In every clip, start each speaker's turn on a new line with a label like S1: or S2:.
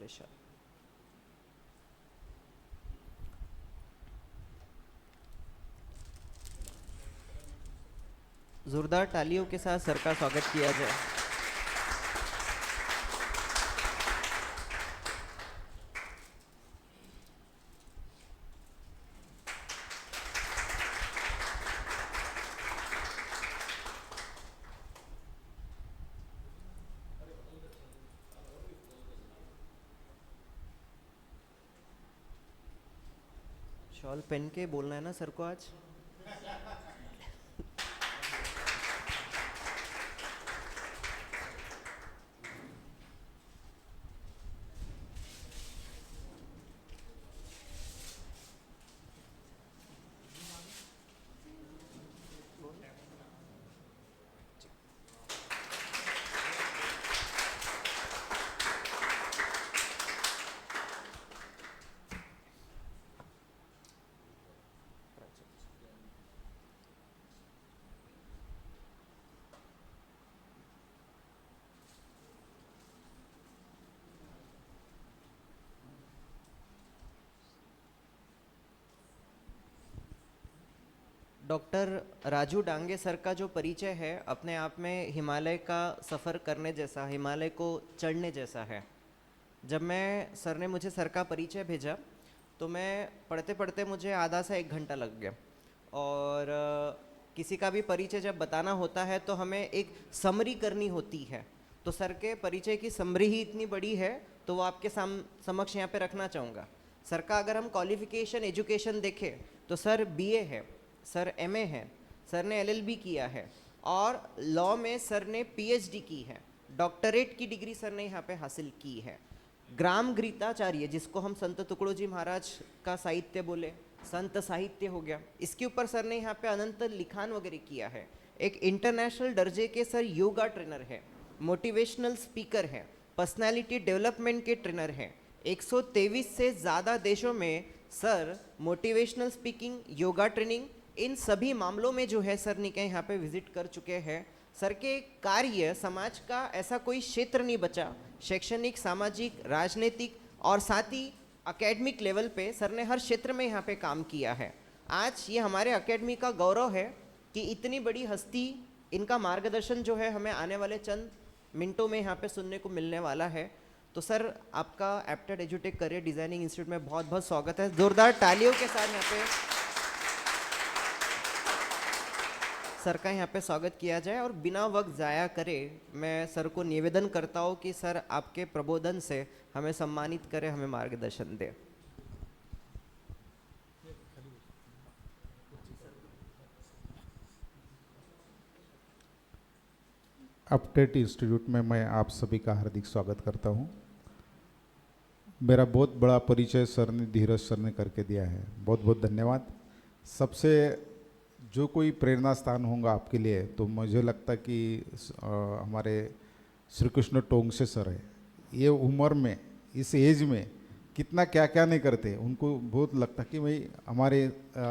S1: Congratulation. जोरदार तालियों के साथ सर का स्वागत किया जाए। शॉल पहन के बोलना है ना सर को आज। डॉक्टर राजू डांगे सर का जो परिचय है अपने आप में हिमालय का सफ़र करने जैसा, हिमालय को चढ़ने जैसा है। जब मैं सर ने मुझे सर का परिचय भेजा तो मैं पढ़ते पढ़ते मुझे आधा से 1 घंटा लग गया। और किसी का भी परिचय जब बताना होता है तो हमें एक समरी करनी होती है। तो सर के परिचय की समरी ही इतनी बड़ी है तो वो आपके समक्ष यहाँ पे रखना चाहूँगा। सर का अगर हम क्वालिफिकेशन एजुकेशन देखें तो सर बीए है, सर एमए है, सर ने एलएलबी किया है और लॉ में सर ने पीएचडी की है। डॉक्टरेट की डिग्री सर ने यहाँ पे हासिल की है। ग्राम गीताचार्य, जिसको हम संत तुकडोजी महाराज का साहित्य बोले, संत साहित्य हो गया, इसके ऊपर सर ने यहाँ पे अनंत लिखान वगैरह किया है। एक इंटरनेशनल दर्जे के सर योगा ट्रेनर है, मोटिवेशनल स्पीकर है, पर्सनालिटी डेवलपमेंट के ट्रेनर हैं। 123 से ज़्यादा देशों में sir motivational speaking, yoga training, in सभी मामलों में जो है सर निके यहाँ पे विजिट कर चुके हैं। सर के कार्य समाज का ऐसा कोई क्षेत्र नहीं बचा, शैक्षणिक, सामाजिक, राजनीतिक और साथ ही एकेडमिक लेवल पे सर ने हर क्षेत्र में यहाँ पे काम किया है। आज ये हमारे एकेडमी का गौरव है कि इतनी बड़ी हस्ती, इनका मार्गदर्शन जो है हमें आने वाले चंद मिनटों में यहाँ पे सुनने को मिलने वाला है। तो सर आपका एप्टेड एजुटेक करियर डिजाइनिंग इंस्टीट्यूट में बहुत बहुत स्वागत है। जोरदार तालियों के साथ यहाँ पे सर का यहाँ पे स्वागत किया जाए। और बिना वक्त ज़ाया करे मैं सर को निवेदन करता हूँ कि सर आपके प्रबोधन से हमें सम्मानित करें, हमें मार्गदर्शन दें।
S2: अपडेट इंस्टीट्यूट में मैं आप सभी का हार्दिक स्वागत करता हूं। मेरा बहुत बड़ा परिचय सर ने, धीरज सर ने करके दिया है, बहुत बहुत धन्यवाद। सबसे जो कोई प्रेरणा स्थान होगा आपके लिए तो मुझे लगता है कि हमारे श्री कृष्ण टोंगसे सर है। ये उम्र में, इस एज में कितना क्या क्या नहीं करते, उनको बहुत लगता कि भाई हमारे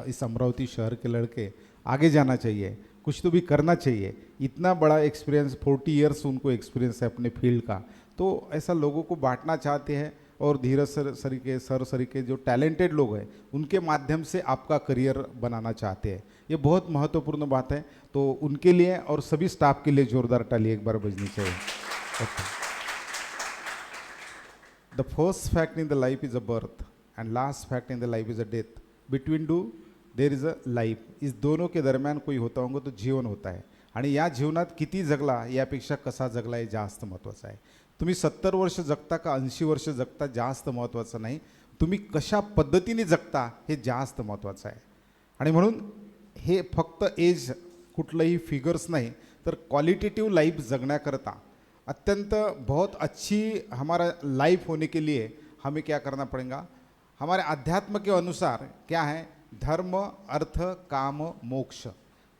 S2: इस अमरावती शहर के लड़के आगे जाना चाहिए, कुछ तो भी करना चाहिए। इतना बड़ा एक्सपीरियंस, 40 इयर्स उनको एक्सपीरियंस है अपने फील्ड का, तो ऐसा लोगों को बांटना चाहते हैं। और धीरज सर के जो टैलेंटेड लोग हैं उनके माध्यम से आपका करियर बनाना चाहते हैं, ये बहुत महत्वपूर्ण बात है। तो उनके लिए और सभी स्टाफ के लिए जोरदार ताली एक बार बजनी चाहिए। The first fact in the life is a birth and last fact in the life is a death. Between two there is a life. इस दोनों के दरम्यान कोई होता होगा तो जीवन होता है, आणि या जीवनात किती जगला यापेक्षा कसा जगला हे जास्त महत्त्वाचं आहे। तुम्ही 70 वर्ष जगता का 80 वर्ष जगता जास्त महत्त्वाचं नाही, तुम्ही कशा पद्धतीने जगता हे जास्त महत्त्वाचं आहे। आणि म्हणून हे फक्त एज कुठलंही फिगर्स नहीं, तर क्वालिटेटिव लाइफ जगण्याकरता अत्यंत बहुत अच्छी हमारा लाइफ होने के लिए हमें क्या करना पड़ेगा, हमारे अध्यात्म के अनुसार क्या है, धर्म, अर्थ, काम, मोक्ष।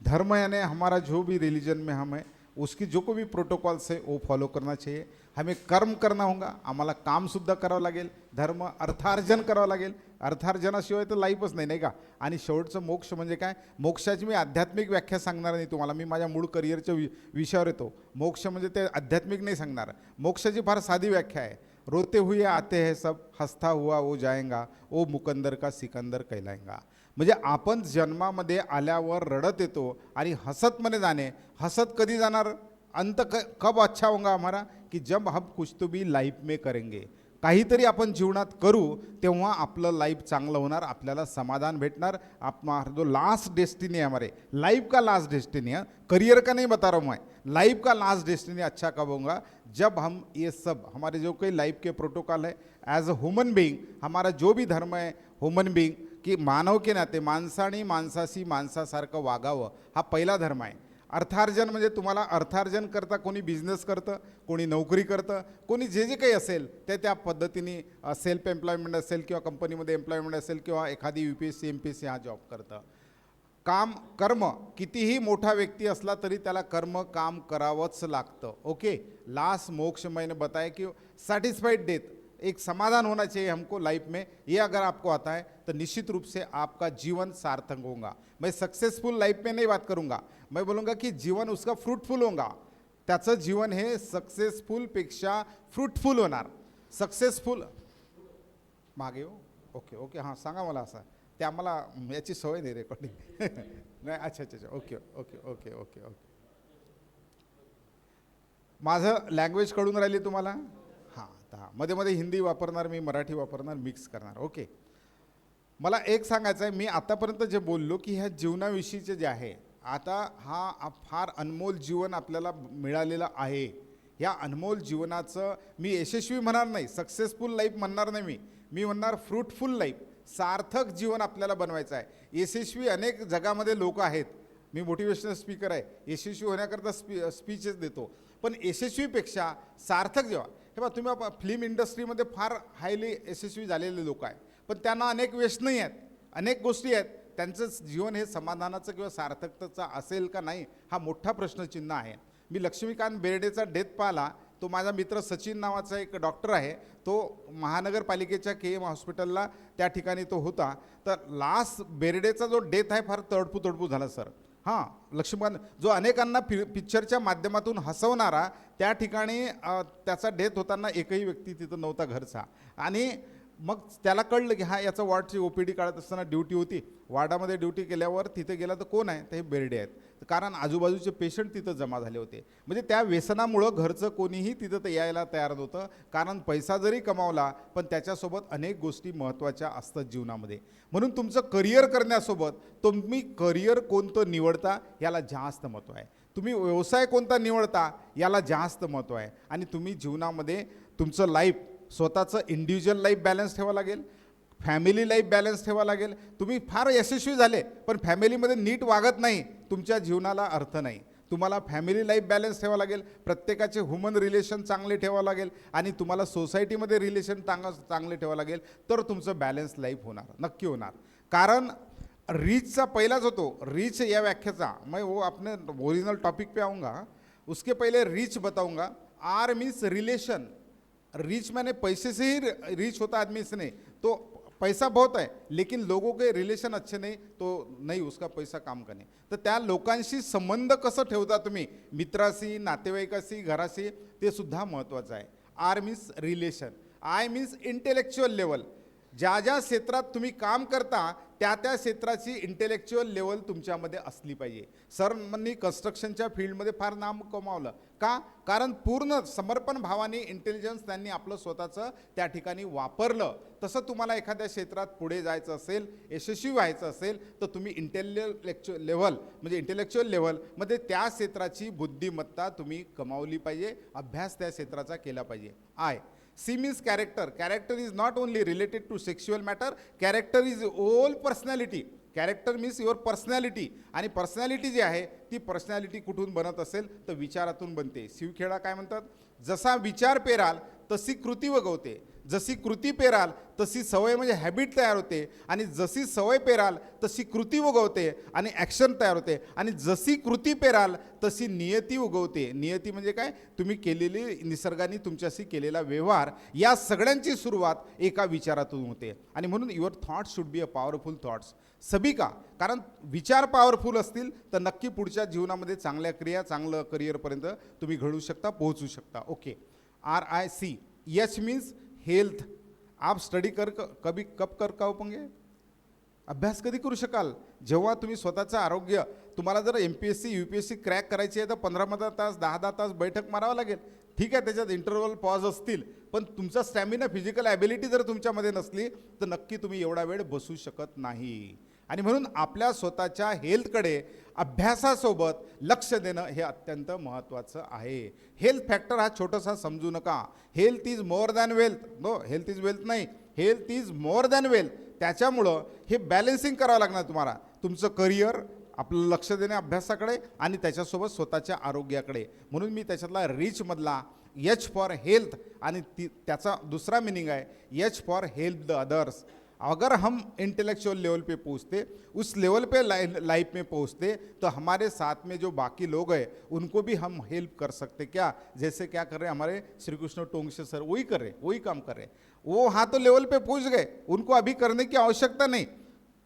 S2: धर्म यानी हमारा जो भी रिलीजन में हम है उसकी जो कोई भी प्रोटोकॉल्स है वो फॉलो करना चाहिए। हमें कर्म करना होगा, आम्हाला कामसुद्धा करावं लागेल, धर्म अर्थार्जन करावं लागेल, अर्थार्जनाशिवाय तर लाईफच नाही, नाही का। आणि शेवटचं मोक्ष म्हणजे काय, मोक्षाची मी आध्यात्मिक व्याख्या सांगणार नाही तुम्हाला, मी माझ्या मूळ करिअरच्या विषयावर येतो। मोक्ष म्हणजे ते आध्यात्मिक नाही सांगणार, मोक्षाची फार साधी व्याख्या आहे। रोते हुए आते हैं सब, हसता हुआ वो जाएगा, ओ मुकंदर का सिकंदर कहलाएगा. म्हणजे आपण जन्मामध्ये आल्यावर रडत येतो आणि हसत मने जाणे. हसत कधी जाणार? अंत कब अच्छा होगा हमारा? की जब हम कुछ तो भी लाईफ में करेंगे. काहीतरी आपण जीवनात करू तेव्हा आपलं लाईफ चांगलं होणार, आपल्याला समाधान भेटणार. आप जो लास्ट डेस्टिनी है हमारे लाइफ का, लास्ट डेस्टिनी है, करियर का नहीं बता रहा हूँ मैं, लाइफ का लास्ट डेस्टिनी अच्छा कब होगा? जब हम ये सब हमारे जो कोई लाइफ के प्रोटोकॉल है ॲज अ ह्यूमन बीइंग, हमारा जो भी धर्म है ह्यूमन बीइंग की मानव के नाते माणसाने माणसाशी माणसासारखं वागावं, हा पहिला धर्म आहे. अर्थार्जन म्हणजे तुम्हाला अर्थार्जन करता, कोणी बिझनेस करतं, कोणी नोकरी करतं, कोणी जे जे काही असेल ते त्या पद्धतीने सेल्फ एम्प्लॉयमेंट असेल किंवा कंपनीमध्ये एम्प्लॉयमेंट असेल किंवा एखादी UPSC MPSC हा जॉब करतं. काम कर्म कितीही मोठा व्यक्ती असला तरी त्याला कर्म काम करावंच लागतं. ओके, लास्ट मोक्ष मैंने बताया कि सेटिस्फाइड डेथ, एक समाधान होना चाहिए हमको लाइफ में. ये अगर आपको आता है तो निश्चित रूप से आपका जीवन सार्थक होगा. मैं सक्सेसफुल लाइफ में नहीं बात करूंगा, मैं बोलूँगा कि जीवन उसका फ्रूटफुल होगा. त्याचं जीवन हे सक्सेसफुलपेक्षा फ्रूटफुल होणार. सक्सेसफुल मागे हो. ओके ओके, हां सांगा मला असं, ते आम्हाला याची सवय नाही रेकॉर्डिंग. नाही, अच्छा अच्छा अच्छा, okay okay okay okay okay. माझं लँग्वेज कळून राहिली तुम्हाला? हां, हां, मध्ये मध्ये हिंदी वापरणार मी, मराठी वापरणार, मिक्स करणार. ओके, मला एक सांगायचं आहे, मी आतापर्यंत जे बोललो की ह्या जीवनाविषयीचे जे आहे, आता हा फार अनमोल जीवन आपल्याला मिळालेलं आहे. या अनमोल जीवनाचं मी यशस्वी म्हणणार नाही, सक्सेसफुल लाईफ म्हणणार नाही, मी म्हणणार फ्रूटफुल लाईफ, सार्थक जीवन आपल्याला बनवायचं आहे. यशस्वी अनेक जगामध्ये लोक आहेत, मी मोटिवेशनल स्पीकर आहे, यशस्वी होण्याकरता स्पीचेस देतो, पण यशस्वीपेक्षा सार्थक जेव्हा, हे बघा तुम्ही फिल्म इंडस्ट्रीमध्ये फार हायली यशस्वी झालेले लोक आहेत, पण त्यांना अनेक व्यसनही आहेत, अनेक गोष्टी आहेत. त्यांचं जीवन हे समाधानाचं किंवा सार्थकतेचं असेल का नाही, हा मोठा प्रश्नचिन्ह आहे. मी लक्ष्मीकांत बेर्डेचा डेथ पाहिला. तो माझा मित्र सचिन नावाचा एक डॉक्टर आहे, तो महानगरपालिकेच्या KM हॉस्पिटलला त्या ठिकाणी तो होता. तर लास्ट बेर्डेचा जो डेथ आहे फार तडपू झाला सर. हां, लक्ष्मीकांत जो अनेकांना पिक्चरच्या माध्यमातून हसवणारा, त्या ठिकाणी त्याचा डेथ होताना एकही व्यक्ती तिथं नव्हता घरचा. आणि मग त्याला कळलं की हा याचा वॉर्डची OPD काढत असताना ड्युटी होती, वॉर्डामध्ये ड्युटी केल्यावर तिथे गेला तर कोण आहे, तर हे बेर्डे आहेत. कारण आजूबाजूचे पेशंट तिथं जमा झाले होते. म्हणजे त्या व्यसनामुळं घरचं कोणीही तिथं यायला तयार नव्हतं, कारण पैसा जरी कमावला पण त्याच्यासोबत अनेक गोष्टी महत्त्वाच्या असतात जीवनामध्ये. म्हणून तुमचं करिअर करण्यासोबत तुम्ही करिअर कोणतं निवडता याला जास्त महत्त्व आहे, तुम्ही व्यवसाय कोणता निवडता याला जास्त महत्त्व आहे. आणि तुम्ही जीवनामध्ये तुमचं लाईफ, स्वतःचं इंडिव्हिज्युअल लाईफ बॅलन्स ठेवावं लागेल, फॅमिली लाईफ बॅलन्स ठेवावं लागेल. तुम्ही फार यशस्वी झाले पण फॅमिलीमध्ये नीट वागत नाही, तुमच्या जीवनाला अर्थ नाही. तुम्हाला फॅमिली लाईफ बॅलन्स ठेवावं लागेल, प्रत्येकाचे ह्युमन रिलेशन चांगले ठेवावं लागेल आणि तुम्हाला सोसायटीमध्ये रिलेशन चांगले ठेवावं लागेल, तर तुमचं बॅलन्स लाईफ होणार, नक्की होणार. कारण रीचचा पहिलाच होतो, रीच या व्याख्याचा, मैं वो अपने ओरिजिनल टॉपिक पे आऊँगा, उसके पहले रीच बताऊँगा. R means relation. रीच मैंने पैसे से ही रीच होता आदमी से नहीं, तो पैसा बहुत है लेकिन लोगों के रिलेशन अच्छे नहीं तो नहीं उसका पैसा काम करणे. तर त्या लोकांशी संबंध कसं ठेवता तुम्ही, मित्राशी, नातेवाईकाशी, घराशी, ते सुद्धा महत्त्वाचं आहे. R means relation, I means intellectual level. ज्या ज्या क्षेत्रात तुम्ही काम करता त्या त्या क्षेत्राची इंटेलेक्च्युअल लेवल तुमच्यामध्ये असली पाहिजे. सरांनी कन्स्ट्रक्शनच्या फील्डमध्ये फार नाम कमावलं का, कारण पूर्ण समर्पण भावाने इंटेलिजन्स त्यांनी आपलं स्वतःचं त्या ठिकाणी वापरलं. तसं तुम्हाला एखाद्या क्षेत्रात पुढे जायचं असेल, यशस्वी व्हायचं असेल, तर तुम्ही इंटेलेक्च्युअल लेवल म्हणजे इंटेलेक्च्युअल लेवलमध्ये त्या क्षेत्राची बुद्धिमत्ता तुम्ही कमावली पाहिजे, अभ्यास त्या क्षेत्राचा केला पाहिजे. I C means character. Character is not only related to sexual matter. Character is all personality. Character means your personality. आणि पर्सनॅलिटी जी आहे ती पर्सनॅलिटी कुठून बनत असेल तर विचारातून बनते. शिवखेडा काय म्हणतात, जसा विचार पेराल तशी कृती उगवते, जशी कृती पेराल तशी सवय म्हणजे हॅबिट तयार होते, आणि जशी सवय पेराल तशी कृती उगवते आणि ॲक्शन तयार होते, आणि जशी कृती पेराल तशी नियती उगवते. नियती म्हणजे काय, तुम्ही केलेली, निसर्गाने तुमच्याशी केलेला व्यवहार, या सगळ्यांची सुरुवात एका विचारातून होते. आणि म्हणून your thoughts should be a powerful thoughts सभी का. कारण विचार पॉवरफुल असतील तर नक्की पुढच्या जीवनामध्ये चांगल्या क्रिया, चांगलं करिअरपर्यंत तुम्ही घडू शकता, पोहोचू शकता. Okay, RIC H means health. आप स्टडी कभी कब कर पाओगे? अभ्यास कधी करू शकाल? जेव्हा तुम्ही स्वतःचं आरोग्य, तुम्हाला जर MPSC UPSC क्रॅक करायची आहे तर 15-15 तास 10-10 तास बैठक मारावं लागेल. ठीक आहे, त्याच्यात इंटरव्हल पॉज असतील, पण तुमचा स्टॅमिना, फिजिकल ॲबिलिटी जर तुमच्यामध्ये नसली तर नक्की तुम्ही एवढा वेळ बसू शकत नाही. आणि म्हणून आपल्या स्वतःच्या हेल्थकडे अभ्यासासोबत लक्ष देणं हे अत्यंत महत्त्वाचं आहे. हेल्थ फॅक्टर हा छोटासा समजू नका. Health is more than wealth. No, health is wealth नाही, health is more than wealth. त्याच्यामुळं हे बॅलन्सिंग करावं लागणार तुम्हाला. तुमचं करिअर, आपलं लक्ष देणे अभ्यासाकडे आणि त्याच्यासोबत स्वतःच्या आरोग्याकडे. म्हणून मी त्याच्यातला रिचमधला एच फॉर हेल्थ आणि त्याचा दुसरा मिनिंग आहे H for help the others. अगर हम इंटेलेक्चुअल लेवल पे पहुँचते, उस लेवल पे लाइफ में पहुँचते, तो हमारे साथ में जो बाकी लोग हैं उनको भी हम हेल्प कर सकते. क्या? जैसे क्या कर रहे हैं हमारे श्री कृष्ण टोंगशे सर, वही कर रहे, वही काम कर रहे. वो हाँ तो लेवल पे पहुँच गए, उनको अभी करने की आवश्यकता नहीं.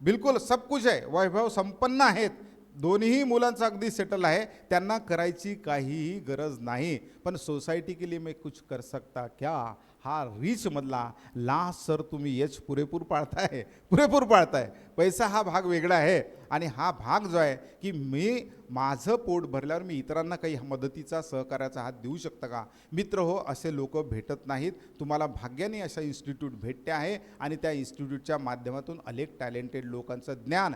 S2: बिलकुल सब कुछ आहे, वैभव संपन्न आहेत, दोन्ही मुलांचं अगदी सेटल आहे, त्यांना करायची काहीही गरज नाही. पण सोसायटी के लिए मैं कुछ कर सकता क्या? हा रीचमधला लास्ट सर तुम्ही एच पुरेपूर पाळताय, पुरेपूर पाळताय. पैसा हा भाग वेगळा आहे आणि हा भाग जो आहे की मी माझं पोट भरल्यावर मी इतरांना काही मदतीचा, सहकार्याचा हात देऊ शकता का? मित्र हो, असे लोक भेटत नाहीत. तुम्हाला भाग्याने अशा इन्स्टिट्यूट भेटते आहे आणि त्या इन्स्टिट्यूटच्या माध्यमातून अनेक टॅलेंटेड लोकांचं ज्ञान.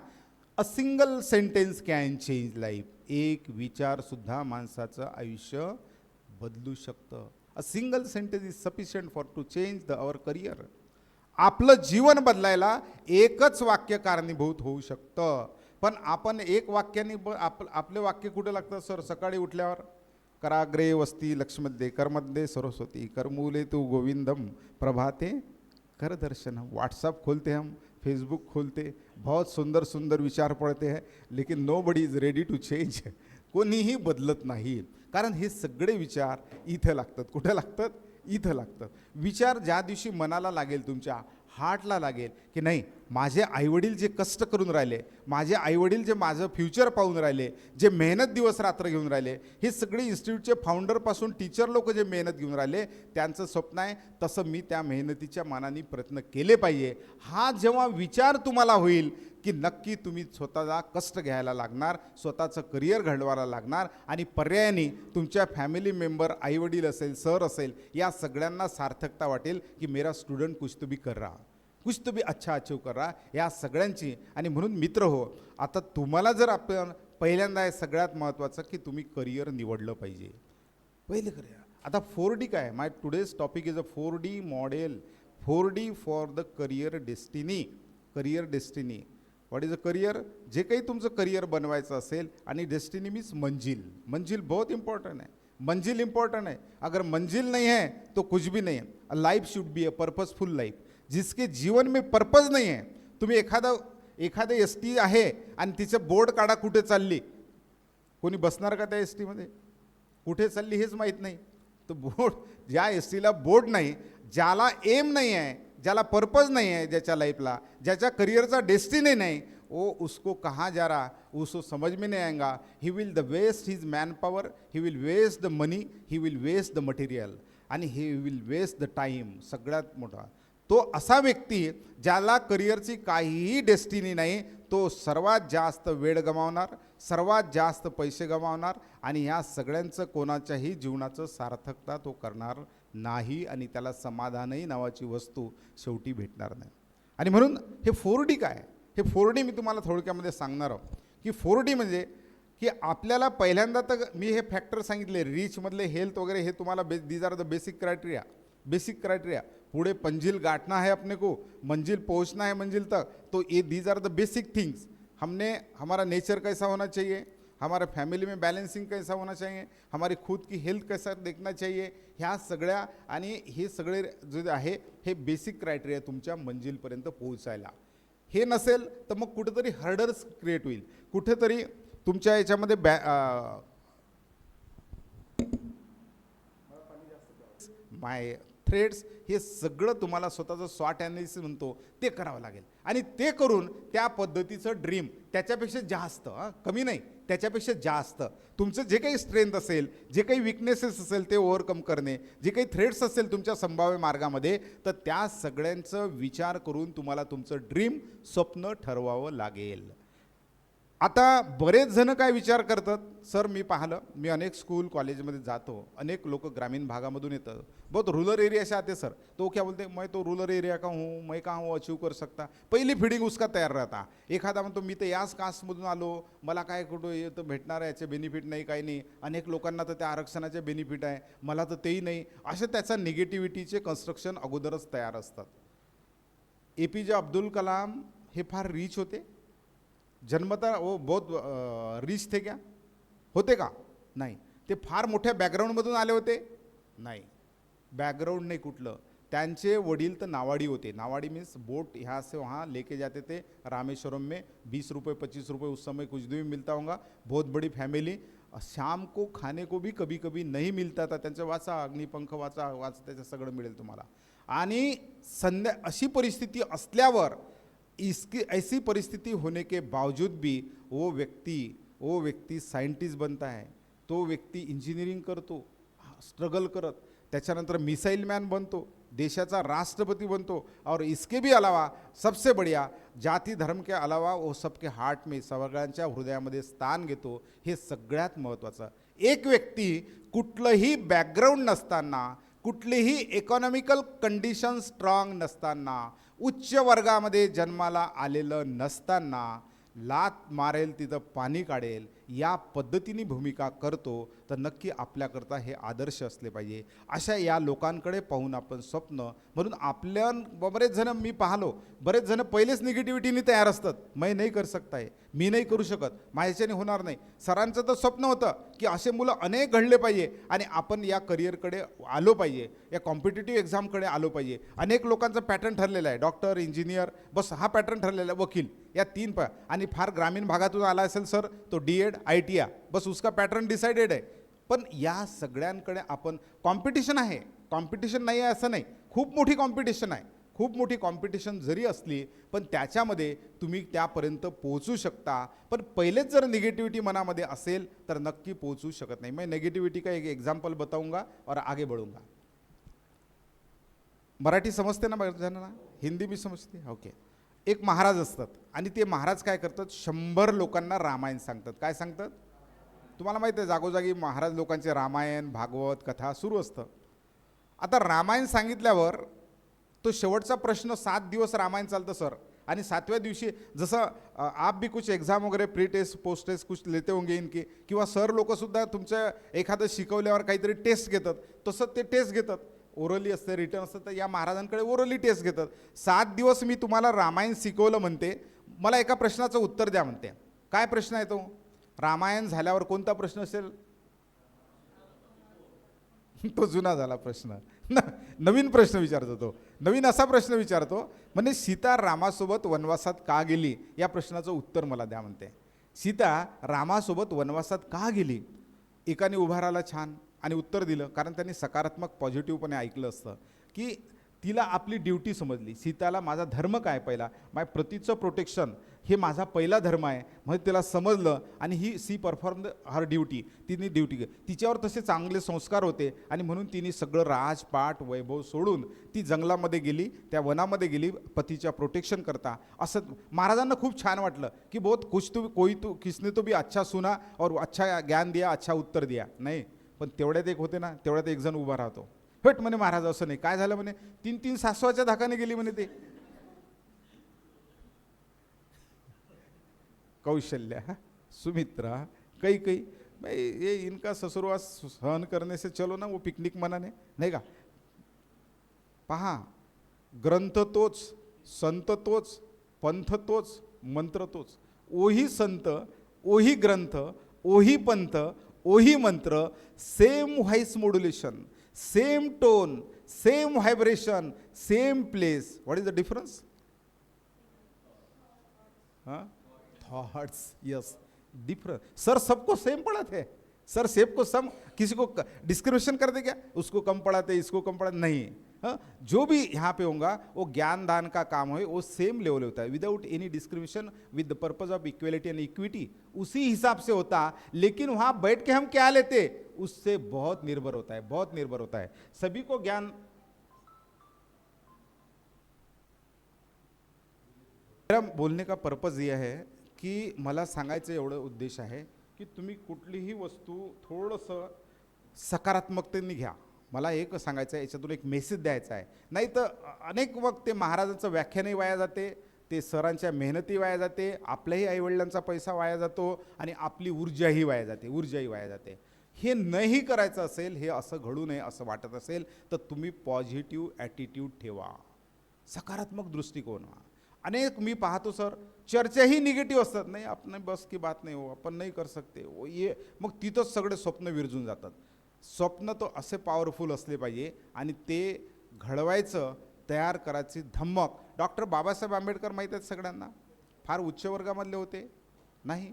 S2: A single sentence can change life. एक विचारसुद्धा माणसाचं आयुष्य बदलू शकतं. A single sentence is sufficient for to change our career. आपलं जीवन बदलायला एकच वाक्य कारणीभूत होऊ शकतं. पण आपण एक वाक्याने आपले वाक्य कुठे लागतं सर? सकाळी उठल्यावर कराग्रे वस्ती लक्ष्मध्ये करमध्ये सरस्वती करमूले तू गोविंदम प्रभाते कर दर्शन. व्हाट्सअप खोलते हम, फेसबुक खोलते, बहुत सुंदर सुंदर विचार पढ़ते हैं, लेकिन nobody is ready to change. कोणीही बदलत नाही, कारण हे सगळे विचार इथं लागतात. कुठे लागतात? इथं लागतात. विचार ज्या दिवशी मनाला लागेल, तुमच्या हार्टला लागेल की नाही, माझे आईवडील जे कष्ट करून राहिले, माझे आईवडील जे माझं फ्युचर पाहून राहिले, जे मेहनत दिवस रात्र घेऊन राहिले, हे सगळे इन्स्टिट्यूटचे फाउंडरपासून टीचर लोक जे मेहनत घेऊन राहिले, त्यांचं स्वप्न आहे तसं मी त्या मेहनतीच्या मानाने प्रयत्न केले पाहिजे. हा जेव्हा विचार तुम्हाला होईल की नक्की तुम्ही स्वतःला कष्ट घ्यायला लागणार, स्वतःचं करिअर घडवायला लागणार आणि पर्यायाने तुमच्या फॅमिली मेंबर, आईवडील असेल, सर असेल, या सगळ्यांना सार्थकता वाटेल की मेरा स्टुडंट कुछ तो भी कर रहा, कुछ तो भी अच्छा अचीव कर रहा, या सगळ्यांची. आणि म्हणून मित्र हो, आता तुम्हाला जर आपण पहिल्यांदा आहे सगळ्यात महत्त्वाचं की तुम्ही करिअर निवडलं पाहिजे. पहिले करिअर. आता 4D काय? My today's topic is a 4D model. 4D for the career destiny. Career destiny. What is a career? जे काही तुमचं करिअर बनवायचं असेल, आणि डेस्टिनी मीन्स मंजिल. मंजिल बहुत इंपॉर्टंट है. मंजिल इंपॉर्टंट है. अगर मंजिल नहीं है तो कुछ भी नहीं है. A life should be a purposeful life. जिसके जीवन में पर्पज नाही आहे, तुम्ही एखादं ST आहे आणि तिचं बोर्ड काढा कुठे चालली, कोणी बसणार का त्या STमध्ये? कुठे चालली हेच माहीत नाही. तो बोर्ड, ज्या STला बोर्ड नाही, ज्याला एम नाही आहे, ज्याला पर्पज नाही आहे, ज्याच्या लाईफला, ज्याच्या करिअरचा डेस्टिनी नाही, वो उसको कहाँ जा रहा उसको समझ में नहीं आएगा. He will the waste his man power, he will waste the money, he will waste the material, आणि he will waste the time. सगळ्यात मोठा तो असा व्यक्ती ज्याला करिअरची काहीही डेस्टिनी नाही, तो सर्वात जास्त वेळ गमावणार, सर्वात जास्त पैसे गमावणार, आणि ह्या सगळ्यांचं कोणाच्याही जीवनाचं सार्थकता तो करणार नाही, आणि त्याला समाधानही नावाची वस्तू शेवटी भेटणार नाही. आणि म्हणून हे 4D काय? हे 4D मी तुम्हाला थोडक्यामध्ये सांगणार आहोत की 4D म्हणजे की आपल्याला पहिल्यांदा तर मी हे फॅक्टर सांगितले, रीचमधले हेल्थ वगैरे, हे तुम्हाला these are the basic criteria. Basic criteria. पूरे मंजिल गांठना है अपने को, मंजिल पहुंचना है मंजिल तक, तो ये these are the basic things. हमने, हमारा नेचर कैसा होना चाहिए, हमारा फॅमिली में बॅलन्सिंग कैसा होना चाहिए, हमारी खुद की हेल्थ कैसा देखना चाहिए, ह्या सगळ्या, आणि हे सगळे जे आहे हे बेसिक क्रायटेरिया तुमच्या मंजिलपर्यंत पोहोचायला. हे नसेल तर मग कुठेतरी हर्डर्स क्रिएट होईल, कुठेतरी तुमच्या याच्यामध्ये माय थ्रेड्स, हे सगळं तुम्हाला स्वतःचं स्वॉट ॲनालिसिस म्हणतो ते करावं लागेल. आणि ते करून त्या पद्धतीचं ड्रीम त्याच्यापेक्षा जास्त, कमी नाही, त्याच्यापेक्षा जास्त तुमचं जे काही स्ट्रेंथ असेल, जे काही विकनेसेस असेल ते ओव्हरकम करणे, जे काही थ्रेड्स असेल तुमच्या संभाव्य मार्गामध्ये, तर त्या सगळ्यांचं विचार करून तुम्हाला तुमचं ड्रीम स्वप्न ठरवावं लागेल. आता बरेच जण काय विचार करतात, सर मी पाहिलं, मी अनेक स्कूल कॉलेजमध्ये जातो, अनेक लोक ग्रामीण भागामधून येतात, बहुत रूरल एरिया से आते सर, तो क्या बोलते मैं तो रूरल एरिया का हूँ, मैं कहाँ वो अचीव कर सकता. पहिली फिडिंग उसका तयार राहता. एखादा म्हणतो मी तर याच कास्टमधून आलो, मला काय कुठं येतं भेटणार आहे, याचे बेनिफिट नाही, काही नाही, अनेक लोकांना तर त्या आरक्षणाचे बेनिफिट आहे, मला तर तेही नाही, असे त्याचा निगेटिव्हिटीचे कन्स्ट्रक्शन अगोदरच तयार असतात. APJ अब्दुल कलाम हे फार रिच होते, जन्मता वो बहुत रिच थे क्या, होते का, नाही. ते फार मोठ्या बॅकग्राऊंडमधून आले होते, नाही, बॅकग्राऊंड नाही कुठलं. त्यांचे वडील तर नावाडी होते. नावाडी मीन्स बोट यहाँ से वहाँ लेके जाते थे रामेश्वरम में, 20 रुपये 25 रुपये उस समय कुछ भी मिलता होगा. बहुत बड़ी फैमिली, शाम को खाने को भी कभी कभी नहीं मिलता था. त्यांचं वाचा, अग्निपंख वाचा, त्याचं सगळं मिळेल तुम्हाला. आणि अशी परिस्थिती असल्यावर, इसकी ऐसी परिस्थिति होने के बावजूद भी वो व्यक्ति साइंटिस्ट बनता है, तो व्यक्ति इंजिनिअरिंग करतो स्ट्रगल करत, त्याच्यानंतर मिसाइल मॅन बनतो, देशाचा राष्ट्रपति बनतो. और इसके भी अलावा सबसे बढ़िया, जाति धर्म के अलावा वो सबके हार्ट में, सगळ्यांच्या हृदयामध्ये स्थान घेतो. हे सगळ्यात महत्त्वाचं. एक व्यक्ती कुठलंही बॅकग्राऊंड नसताना, कुठलीही इकॉनॉमिकल कंडिशन स्ट्रॉंग नसताना, उच्च वर्गामध्ये जन्माला आलेलं नसताना, लात मारेल तिथं पाणी काढेल या पद्धतीने भूमिका करतो, तर नक्की आपल्याकरता हे आदर्श असले पाहिजे. अशा या लोकांकडे पाहून आपण स्वप्न, म्हणून आपल्या बरेच जण मी पाहलो, बरेच जण पहिलेच निगेटिव्हिटीने तयार असतात, मैं नाही कर सकता है, मी नाही करू शकत, माझ्याच्याने होणार नाही. सरांचं तर स्वप्न होतं की असे मुलं अनेक घडले पाहिजे आणि आपण या करिअरकडे आलो पाहिजे, या कॉम्पिटेटिव्ह एक्झामकडे आलो पाहिजे. अनेक लोकांचं पॅटर्न ठरलेलं आहे, डॉक्टर, इंजिनियर, बस हा पॅटर्न ठरलेला आहे, वकील, या 3 आणि फार ग्रामीण भागातून आला असेल सर तो DED ITIA, बस उसका पॅटर्न डिसाइडेड आहे. पण या सगळ्यांकडे आपण, कॉम्पिटिशन आहे, कॉम्पिटिशन नाही आहे असं नाही, खूप मोठी कॉम्पिटिशन आहे. खूप मोठी कॉम्पिटिशन जरी असली पण त्याच्यामध्ये तुम्ही त्यापर्यंत पोहोचू शकता. पण पहिलेच जर निगेटिव्हिटी मनामध्ये असेल तर नक्की पोहोचू शकत नाही. मैं नेगेटिविटी का एक एग्जाम्पल बताऊंगा और आगे बढ़ूंगा. मराठी समजते ना बऱ्याच हिंदी भी समजते, ओके. एक महाराज असतात आणि ते महाराज काय करतात, 100 लोकांना रामायण सांगतात. काय सांगतात तुम्हाला माहिती आहे, जागोजागी महाराज लोकांचे रामायण, भागवत, कथा सुरू असतं. आता रामायण सांगितल्यावर तो शेवटचा प्रश्न, 7 दिवस रामायण चालतं सर, आणि 7व्या दिवशी जसं आप भी कुछ एग्जाम वगैरे प्री टेस्ट पोस्ट टेस्ट कुछ लेते होंगे इनके, किंवा सर लोकसुद्धा तुमच्या एखादं शिकवल्यावर काहीतरी टेस्ट घेतात, तसं ते टेस्ट घेतात, ओरली असते, रिटर्न असतं. तर या महाराजांकडे ओरली टेस्ट घेतात. 7 दिवस मी तुम्हाला रामायण शिकवलं म्हणते, मला एका प्रश्नाचं उत्तर द्या म्हणते. काय प्रश्न आहे तो, रामायण झाल्यावर कोणता प्रश्न असेल, तो जुना झाला प्रश्न, नवीन प्रश्न विचारतो तो. नवीन असा प्रश्न विचारतो, म्हणजे सीता रामासोबत वनवासात का गेली, या प्रश्नाचं उत्तर मला द्या म्हणते. सीता रामासोबत वनवासात का गेली. एकाने उभा राहिला छान आणि उत्तर दिलं, कारण त्यांनी सकारात्मक पॉझिटिव्हपणे ऐकलं असतं की तिला आपली ड्युटी समजली. सीताला माझा धर्म काय, पहिला माय प्रतीचं प्रोटेक्शन हे माझा पहिला धर्म आहे, म्हणजे तिला समजलं आणि सी परफॉर्म हर ड्युटी, तिने ड्युटी, तिच्यावर तसे चांगले संस्कार होते आणि म्हणून तिने सगळं राजपाट वैभव सोडून ती जंगलामध्ये गेली, त्या वनामध्ये गेली पतीच्या प्रोटेक्शन करता. असं महाराजांना खूप छान वाटलं की बहुत कुछ तो कोई तो किसने तो भी अच्छा सुना और अच्छा ज्ञान दिया, अच्छा उत्तर दिया. नाही, पण तेवढ्यात एक होते ना, तेवढ्यात एक जण उभा राहतो. हट म्हणे महाराज असं नाही, काय झालं म्हणे, 3 सासवाच्या धाकाने गेली म्हणे. ते कौशल्या, सुमित्रा, कई भाई ये इनका ससुरवास सहन करने से चलो ना वो पिकनिक मनाने, नाही का. पहा, ग्रंथ तोच, संत तोच, पंथ तोच, मंत्र तोच. ओही संत, ओही ग्रंथ, ओही पंथ, ओही मंत्र, same voice modulation, same tone, same vibration, same place. What is the difference? हाँ, थॉट्स, यस, डिफरेंस. सर सबको सेम पढ़ाते हैं, सर सबको सम, किसी को डिस्क्रिमिनेशन कर दे क्या, उसको कम पढ़ाते, इसको कम पढ़ाते, नहीं. हाँ, जो भी यहाँ पे होगा वो ज्ञान दान का काम है, वो सेम लेवल होता है विदाउट एनी डिस्क्रिमिनेशन विद the purpose of equality end equity, उसी हिसाब से होता। लेकिन वहाँ बैठ के हम क्या लेते उससे बहुत निर्भर होता है, बहुत निर्भर होता है। सभी को ज्ञान, मेरा बोलने का पर्पज यह है की मला सांगायचं एवढं उद्देश आहे की तुम्ही कुठलीही वस्तू थोडंसं सकारात्मकतेने घ्या। मला एक सांगायचं आहे, याच्यातून एक मेसेज द्यायचा आहे, नाही तर अनेक वक्त ते महाराजांचं व्याख्यानही वाया जाते, ते सरांच्या मेहनती वाया जाते, आपल्याही आईवडिलांचा पैसा वाया जातो आणि आपली ऊर्जाही वाया जाते, ऊर्जाही वाया जाते। हे नाही करायचं असेल, हे असं घडू नये असं वाटत असेल तर तुम्ही पॉझिटिव्ह ॲटिट्यूड ठेवा, सकारात्मक दृष्टिकोन व्हा। अनेक मी पाहतो सर चर्चाही निगेटिव्ह असतात, नाही आपण बस की बात नाही हो, आपण नाही कर सकते वो ये, मग तिथंच सगळे स्वप्न विरजून जातात। स्वप्न तो असे पॉवरफुल असले पाहिजे आणि ते घडवायचं, तयार करायची धमक। डॉक्टर बाबासाहेब आंबेडकर माहीत आहेत सगळ्यांना, फार उच्च वर्गामधले होते नाही,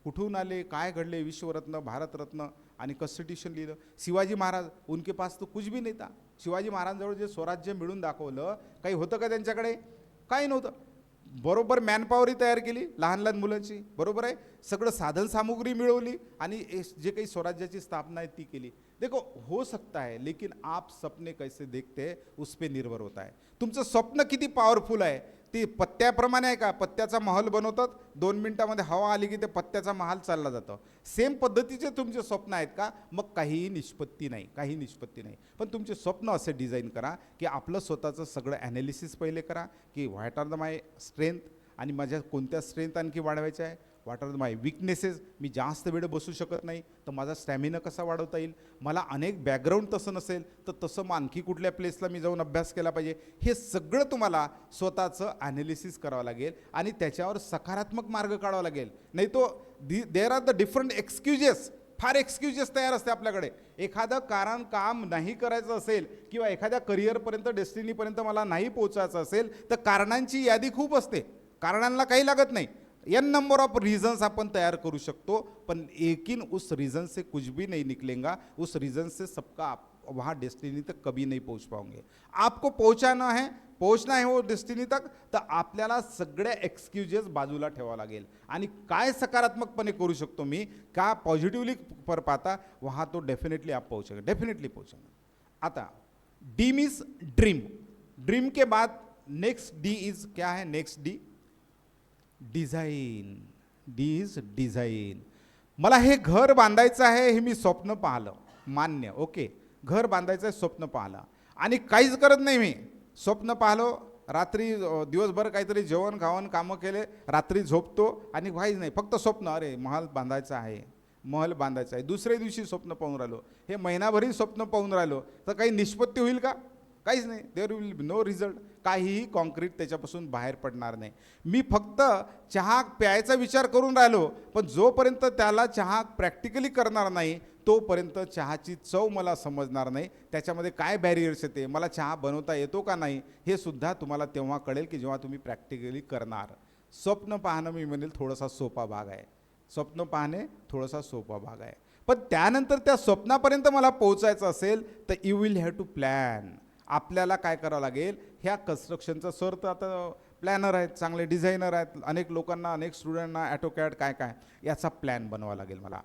S2: कुठून आले, काय घडले, विश्वरत्न, भारतरत्न आणि कॉन्स्टिट्यूशन लिहिलं। शिवाजी महाराज, उनके पास तो कुछ भी नहीं था। शिवाजी महाराजांजवळ जे स्वराज्य मिळून दाखवलं, काही होतं का त्यांच्याकडे? काही नव्हतं। बरोबर मॅनपॉवरही तयार केली लहान लहान मुलांची, बरोबर आहे, सगळं साधन सामुग्री मिळवली आणि जे काही स्वराज्याची स्थापना आहे ती केली। देखो हो सकता है, लेकिन आप सपने कैसे देखते हैं उस पे निर्भर होता है। तुमचं स्वप्न किती पॉवरफुल आहे, ते पत्त्याप्रमाणे आहे का? पत्त्याचा महल बनवतात, 2 मिनिटामध्ये हवा आली की ते पत्त्याचा महल चालला जातो। सेम पद्धतीचे तुमचे स्वप्न आहेत का? मग काही निष्पत्ती नाही, काही निष्पत्ती नाही। पण तुमचे स्वप्न असे डिझाईन करा की आपलं स्वतःचं सगळं ॲनालिसिस पहिले करा की what are the my strength, आणि माझ्या कोणत्या स्ट्रेंथ आणखी वाढवायच्या आहे, what are the my weaknesses, मी जास्त वेळ बसू शकत नाही तर माझा स्टॅमिना कसा वाढवता येईल, मला अनेक बॅकग्राऊंड तसं नसेल तर तसं मग आणखी कुठल्या प्लेसला मी जाऊन अभ्यास केला पाहिजे। हे सगळं तुम्हाला स्वतःचं ॲनालिसिस करावं लागेल आणि त्याच्यावर सकारात्मक मार्ग काढावा लागेल। नाही तो there are the different excuses, फार एक्सक्युजेस तयार असते आपल्याकडे। एखादं कारण काम नाही करायचं असेल किंवा एखाद्या करिअरपर्यंत, डेस्टिनीपर्यंत मला नाही पोहोचायचं असेल तर कारणांची यादी खूप असते, कारणांना काही लागत नाही। एन नंबर ऑफ रीजन्स अपन तैयार करू शकतो, पण लेकिन उस रीज़न से कुछ भी नहीं निकलेगा, उस रीज़न से सबका आप वहाँ डेस्टिनी तक कभी नहीं पहुँच पाओगे। आपको पहुँचना है वो डेस्टिनी तक, तर आपल्याला सगळे एक्सक्यूजेस बाजूला ठेवावं लागेल आणि काय सकारात्मकपणे करू शकतो मी, का पॉझिटिव्हली पर पाता, वहाँ तो डेफिनेटली आप पहुँचेंगे, डेफिनेटली पहुँचेंगे। आता डी मीन्स ड्रीम, ड्रीम के बाद नेक्स्ट डी इज क्या है? Next D design, D is design. मला हे घर बांधायचं आहे, हे मी स्वप्न पाहिलं, मान्य, ओके, घर बांधायचं आहे, स्वप्न पाहिलं आणि काहीच करत नाही मी, स्वप्न पाहिलं, रात्री दिवसभर काहीतरी जेवण खावण कामं केले, रात्री झोपतो आणि काहीच नाही, फक्त स्वप्न, अरे महल बांधायचा आहे, महल बांधायचा आहे, दुसऱ्या दिवशी स्वप्न पाहून राहिलो, हे महिनाभरही स्वप्न पाहून राहिलो, तर काही निष्पत्ती होईल का? काहीच नाही, there will be no result, काहीही कॉन्क्रीट त्याच्यापासून बाहेर पडणार नाही। मी फक्त चहा प्यायचा विचार करून राहिलो, पण जोपर्यंत त्याला चहा प्रॅक्टिकली करणार नाही तोपर्यंत चहाची चव मला समजणार नाही, त्याच्यामध्ये काय बॅरियर्स येते, मला चहा बनवता येतो का नाही, हे सुद्धा तुम्हाला तेव्हा कळेल की जेव्हा तुम्ही प्रॅक्टिकली करणार। स्वप्न पाहणं मी म्हणेल थोडासा सोपा भाग आहे, स्वप्न पाहणे थोडासा सोपा भाग आहे, पण त्यानंतर त्या स्वप्नापर्यंत मला पोहोचायचं असेल तर you will have to plan. आपल्याला काय करावं लागेल, ह्या कन्स्ट्रक्शनचं सर तर आता प्लॅनर आहेत, चांगले डिझायनर आहेत, अनेक लोकांना, अनेक स्टुडंटना ॲटोकॅड काय काय याचा प्लॅन बनवावा लागेल मला।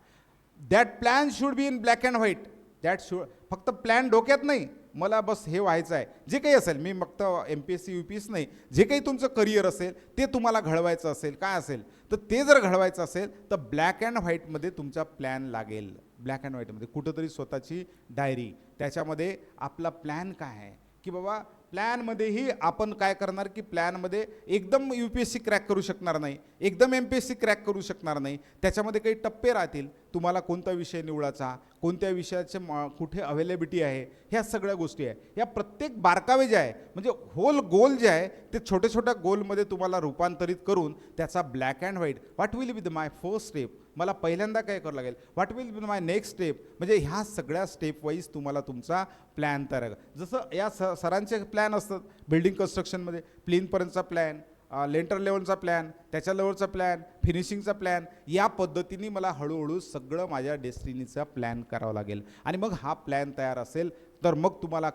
S2: That plan should be in black and white, that should, फक्त प्लॅन डोक्यात नाही, मला बस हे व्हायचं आहे, जे काही असेल, मी फक्त MPSC UPSC नाही, जे काही तुमचं करिअर असेल ते तुम्हाला घडवायचं असेल, काय असेल तर ते जर घडवायचं असेल तर ब्लॅक अँड व्हाईटमध्ये तुमचा प्लॅन लागेल। ब्लॅक अँड व्हाईटमध्ये कुठंतरी स्वतःची डायरी, त्याच्यामध्ये आपला प्लॅन काय आहे की बाबा, प्लॅनमध्येही आपण काय करणार की प्लॅनमध्ये एकदम UPSC क्रॅक करू शकणार नाही, एकदम MPSC क्रॅक करू शकणार नाही, त्याच्यामध्ये काही टप्पे राहतील, तुम्हाला कोणता विषय निवडायचा, कोणत्या विषयाचे कुठे अवेलेबिलिटी आहे, ह्या सगळ्या गोष्टी आहे, या प्रत्येक बारकावे जे आहे म्हणजे होल गोल जे आहे ते छोट्या छोट्या गोलमध्ये तुम्हाला रूपांतरित करून त्याचा black and white, what will be the my first step, मला पहिल्यांदा काय करावं लागेल, what will be my next step, म्हणजे ह्या सगळ्या स्टेप वाईज तुम्हाला तुमचा प्लॅन तयार, जसं या सरांचे प्लॅन असतात बिल्डिंग कन्स्ट्रक्शनमध्ये, प्लेनपर्यंतचा प्लॅन, लेंटर लेवलचा प्लॅन, त्याच्या लेवलचा प्लॅन, फिनिशिंगचा प्लॅन, या पद्धतीने मला हळूहळू सगळं माझ्या डेस्टिनीचा प्लॅन करावं लागेल आणि मग हा प्लॅन तयार असेल तर मग तुम्हाला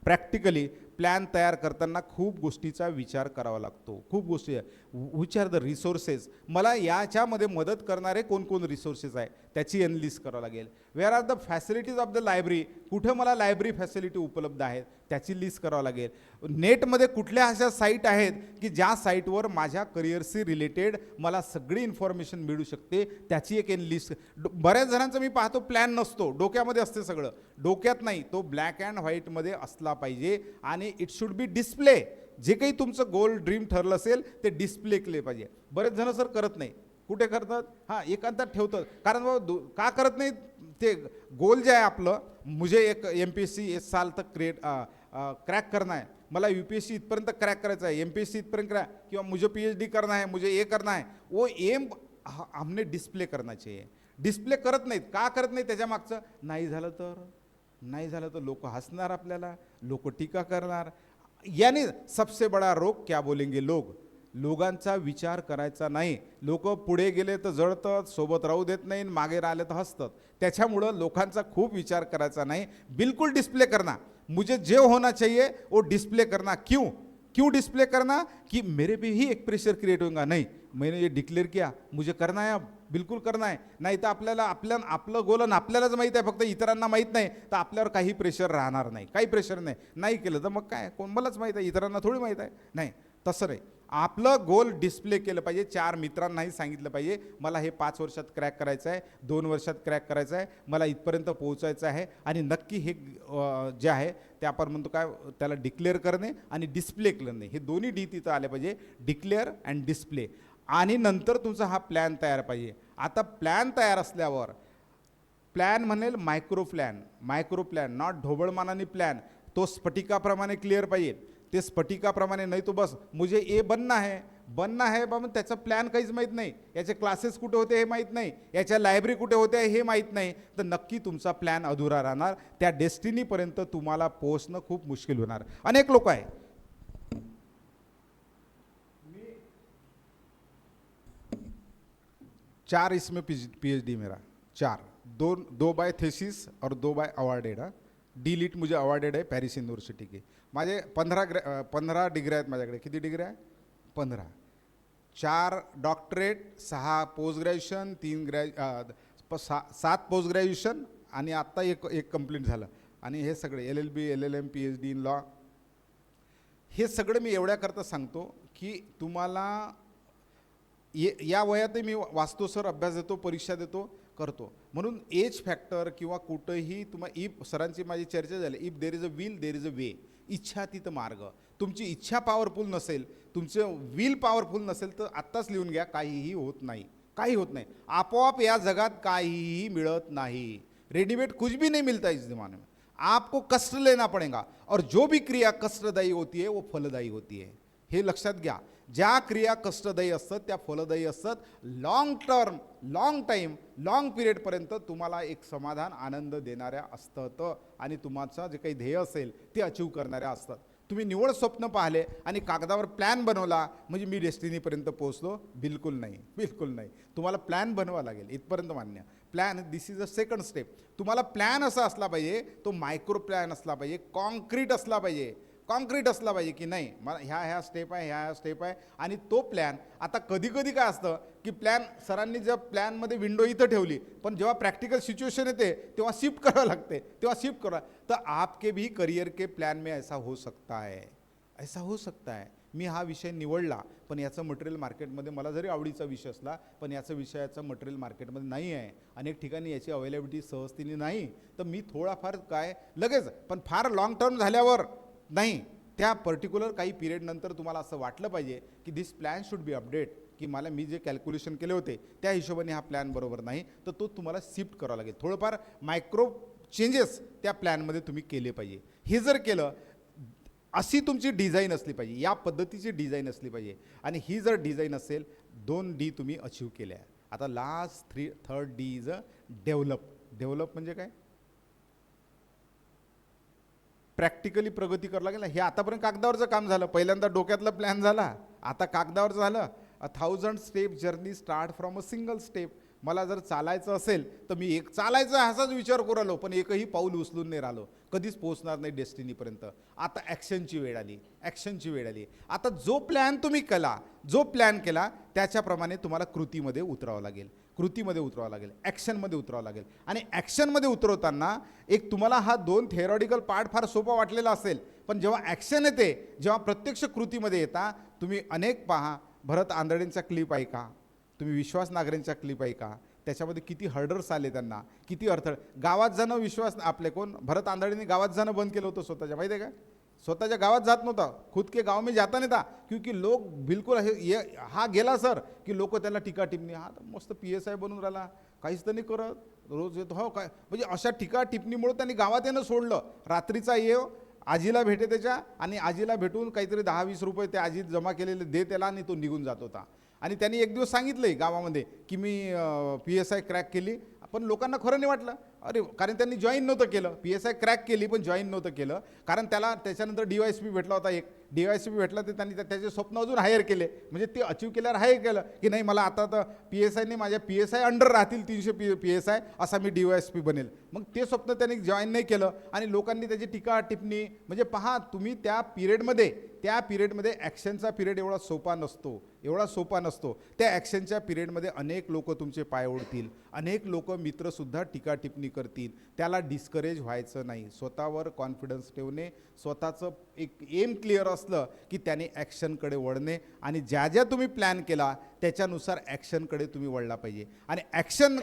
S2: प्रॅक्टिकली प्लॅन तयार करताना खूप गोष्टीचा विचार करावा लागतो. खूप गोष्टी विच आर द रिसोर्सेस, मला याच्यामध्ये मदत करणारे कोण रिसोर्सेस आहे त्याची एनालिस्ट करावं लागेल. Where are the facilities of the library, कुठं मला लायब्ररी फॅसिलिटी उपलब्ध आहेत त्याची लिस्ट करावं लागेल. नेटमध्ये कुठल्या अशा साईट आहेत की ज्या साईटवर माझ्या करिअरशी रिलेटेड मला सगळी इन्फॉर्मेशन मिळू शकते त्याची एक लिस्ट. बऱ्याच जणांचं मी पाहतो प्लॅन नसतो, डोक्यामध्ये असते सगळं, डोक्यात नाही, तो ब्लॅक अँड व्हाईटमध्ये असला पाहिजे आणि इट शुड बी डिस्प्ले. जे काही तुमचं गोल ड्रीम ठरलं असेल ते डिस्प्ले केले पाहिजे. बरेच जण सर करत नाही. कुठे करतात? हां, एकांतात ठेवतात. कारण बाबा का करत नाही? ते गोल जे आहे आपलं, मुझे एक MPSC इस साल तक क्रॅक करना है, मला UPSC इथपर्यंत क्रॅक करायचा आहे, MPSC इथपर्यंत क्रॅक, किंवा मुझे PhD करना है, मुझे ये करना है, वो एम हमने डिस्प्ले करना चाहिए. डिस्प्ले करत नाहीत. का करत नाही? त्याच्या मागचं नाही झालं तर लोक हसणार, आपल्याला लोक टीका करणार. याने सबसे बडा रोग क्या बोलेंगे लोग. लोकांचा विचार करायचा नाही. लोक पुढे गेले तर जळतात, सोबत राहू देत नाही, मागे राहिले तर हसतात. त्याच्यामुळं लोकांचा खूप विचार करायचा नाही. बिल्कुल डिस्प्ले करना, मुझे जो होना चाहिए वो डिस्प्ले करना. क्यों डिस्प्ले करना? कि मेरे पे ही एक प्रेशर क्रिएट होगा. नहीं, मैंने ये डिक्लेअर किया, मुझे करना है, अब बिलकुल करना है. नाही तर आपलं गोलन आपल्यालाच माहीत आहे, फक्त इतरांना माहीत नाही, तर आपल्यावर काही प्रेशर राहणार नाही. काही प्रेशर नाही केलं तर मग काय, मलाच माहीत आहे, इतरांना थोडी माहीत आहे. नाही, तसं नाही. आपलं गोल डिस्प्ले केलं पाहिजे. 4 मित्रांनाही सांगितलं पाहिजे मला हे 5 वर्षात क्रॅक करायचं आहे, 2 वर्षात क्रॅक करायचं आहे, मला इथपर्यंत पोहोचायचं आहे. आणि नक्की हे जे आहे ते आपण म्हणतो काय, त्याला डिक्लेअर करणे आणि डिस्प्ले करणे, हे दोन्ही डी तिथं आले पाहिजे, डिक्लेअर अँड डिस्प्ले. आणि नंतर तुमचा हा प्लॅन तयार पाहिजे. आता प्लॅन तयार असल्यावर प्लॅन म्हणेल मायक्रो प्लॅन, नॉट ढोबळमानाने प्लॅन. तो स्फटिकाप्रमाणे क्लिअर पाहिजे. ते स्फटिकाप्रमाणे नाही, तो बस मुझे ए बनना है बाबा, त्याचा प्लॅन काहीच माहीत नाही, याचे क्लासेस कुठे होते हे माहीत नाही, याच्या लायब्ररी कुठे होते हे माहीत नाही, तर नक्की तुमचा प्लॅन अधुरा राहणार. त्या डेस्टिनीपर्यंत तुम्हाला पोहोचणं खूप मुश्किल होणार. अनेक लोक आहे, 4 इसमें PhD मेरा, 4, 2 बाय थेसिस और 2 बाय अवॉर्डेड. डी.लिट मुझे अवॉर्डेड आहे पॅरिस युनिव्हर्सिटी की. माझे 15 डिग्री आहेत माझ्याकडे. किती डिग्री आहे? 15. 4 doctorate, 6 post graduation, 7 post graduation आणि आत्ता एक कंप्लीट झालं. आणि हे सगळे LLB, LLM, PhD in law, हे सगळं मी एवढ्याकरता सांगतो की तुम्हाला या वयातही मी वाचतो सर, अभ्यास देतो, परीक्षा देतो, करतो. म्हणून एज फॅक्टर किंवा कुठंही इफ सरांची माझी चर्चा झाली, if there is a will there is a way. इच्छा तिथं मार्ग. तुमची इच्छा पॉवरफुल नसेल, तुमचं विल पॉवरफुल नसेल तर आत्ताच लिहून घ्या, काहीही होत नाही. आपोआप या जगात काहीही मिळत नाही. रेडीमेड कुछ भी नहीं मिलता इस जमाने में. आपको कष्ट लेना पड़ेगा और जो भी क्रिया कष्टदायी होती है वो फलदायी होती है. हे लक्षात घ्या. ज्या क्रिया कष्टदायी असतात त्या फलदायी असतात. लॉंग पिरियडपर्यंत तुम्हाला एक समाधान, आनंद देणाऱ्या असतात आणि तुमचं जे काही ध्येय असेल ते अचीव करणाऱ्या असतात. तुम्ही निवड स्वप्न पाहिले आणि कागदावर प्लॅन बनवला म्हणजे मी डेस्टिनीपर्यंत पोहोचलो, बिलकुल नाही. तुम्हाला प्लॅन बनवावा लागेल, इथपर्यंत मान्य. Plan, this is a second step. तुम्हाला प्लॅन असा असला पाहिजे, तो मायक्रो प्लॅन असला पाहिजे, कॉन्क्रीट असला पाहिजे की नाही मला ह्या स्टेप आहे. आणि तो प्लॅन आता कधी काय असतं की प्लॅन सरांनी जर प्लॅनमध्ये विंडो इथं ठेवली, पण जेव्हा प्रॅक्टिकल सिच्युएशन येते तेव्हा शिफ्ट करावं लागते, तर आपके भी करियर के प्लॅन में ऐसा हो सकता है. मी हा विषय निवडला, पण याचं मटेरियल मार्केटमध्ये, मला जरी आवडीचा विषय असला पण विषयाचं मटेरियल मार्केटमध्ये नाही आहे, अनेक ठिकाणी याची अवेलेबिलिटी सहजतेने नाही, तर मी थोडाफार लगेच, पण फार लॉंग टर्म झाल्यावर नाही, त्या पर्टिक्युलर काही पिरियड नंतर तुम्हाला असं वाटलं पाहिजे की दिस प्लॅन शुड बी अपडेट, की मी जे कॅल्क्युलेशन केले होते त्या हिशोबाने हा प्लॅन बरोबर नाही, तर तो तुम्हाला शिफ्ट करावा लागेल. थोडंफार मायक्रो चेंजेस त्या प्लॅनमध्ये तुम्ही केले पाहिजे. हे जर केलं, अशी तुमची डिझाईन असली पाहिजे, या पद्धतीची डिझाईन असली पाहिजे. आणि ही जर डिझाईन असेल, 2D तुम्ही अचीव केल्या. आता last 3rd D is a develop म्हणजे काय? प्रॅक्टिकली प्रगती करावं लागेल. हे आतापर्यंत कागदावरचं काम झालं, पहिल्यांदा डोक्यातला प्लॅन झाला, आता कागदावर झालं. 1000 step journey start from a single step. मला जर चालायचं असेल तर मी एक चालायचं असाच विचार करू राहिलो, पण एकही पाऊल उचलून नाही राहिलो, कधीच पोहोचणार नाही डेस्टिनीपर्यंत. आता ॲक्शनची वेळ आली, ॲक्शनची वेळ आली. आता जो प्लॅन तुम्ही केला, जो प्लॅन केला त्याच्याप्रमाणे तुम्हाला कृतीमध्ये उतरावं लागेल, कृतीमध्ये उतरावं लागेल, ॲक्शनमध्ये उतरावं लागेल. आणि ॲक्शनमध्ये उतरवताना एक तुम्हाला हा 2 थेरॉटिकल पार्ट फार सोपा वाटलेला असेल, पण जेव्हा ॲक्शन येते, जेव्हा प्रत्यक्ष कृतीमध्ये येता, तुम्ही अनेक पहा, भरत आंधळेंचा क्लिप ऐका, तुम्ही विश्वास नागरेंचा क्लिप ऐका, त्याच्यामध्ये किती हर्डर्स आले त्यांना, किती अडथळे. गावात जाणं विश्वास आपले कोण भरत आंधळेंनी गावात जाणं बंद केलं होतं स्वतःच्या, माहिती आहे का? स्वतःच्या गावात जात नव्हता, खुद के गाव में जाता नहीं था, क्योंकि लोग बिलकुल ये हा गेला सर की लोक त्याला टीका टिप्पणी, हा तर मस्त PSI बनून राहिला, काहीच तर नाही करत, रोज येतो, हो काय, म्हणजे अशा टीका टिप्पणीमुळे त्यांनी गावात येणं सोडलं. रात्रीचा येव आजीला भेटे त्याच्या, आणि आजीला भेटून काहीतरी 10-20 रुपये त्या आजी जमा केलेले दे त्याला, आणि तो निघून जात होता. आणि त्यांनी एक दिवस सांगितलंय गावामध्ये की मी PSI क्रॅक केली, पण लोकांना खरं नाही वाटलं. अरे, कारण त्यांनी जॉईन नव्हतं केलं, PSI क्रॅक केली पण जॉईन नव्हतं केलं, कारण त्याला त्याच्यानंतर DYSP भेटला होता, एक DYSP भेटला, तर त्यांनी त्याचे स्वप्न अजून हायर केले, म्हणजे ते अचीव केल्यावर हायर केलं की नाही, मला आता तर PSI माझ्या PSI अंडर राहतील 300 PSI, असा मी DYSP बनेल. मग ते स्वप्न त्यांनी जॉईन नाही केलं, आणि लोकांनी त्याची टीका टिप्पणी, म्हणजे पहा तुम्ही त्या पिरियडमध्ये ॲक्शनचा पिरियड एवढा सोपा नसतो, एवढा सोपा नसतो. त्या ॲक्शनच्या पिरियडमध्ये अनेक लोक तुमचे पाय ओढतील, अनेक लोक मित्रसुद्धा टीका टिप्पणी करतील. त्याला डिस्करेज व्हायचं नाही, स्वतःवर कॉन्फिडन्स ठेवणे, स्वतःचं एक एम क्लिअर असलं की त्याने ॲक्शनकडे वळणे, आणि ज्या ज्या तुम्ही प्लॅन केला त्याच्यानुसार ॲक्शनकडे तुम्ही वळला पाहिजे. आणि ॲक्शन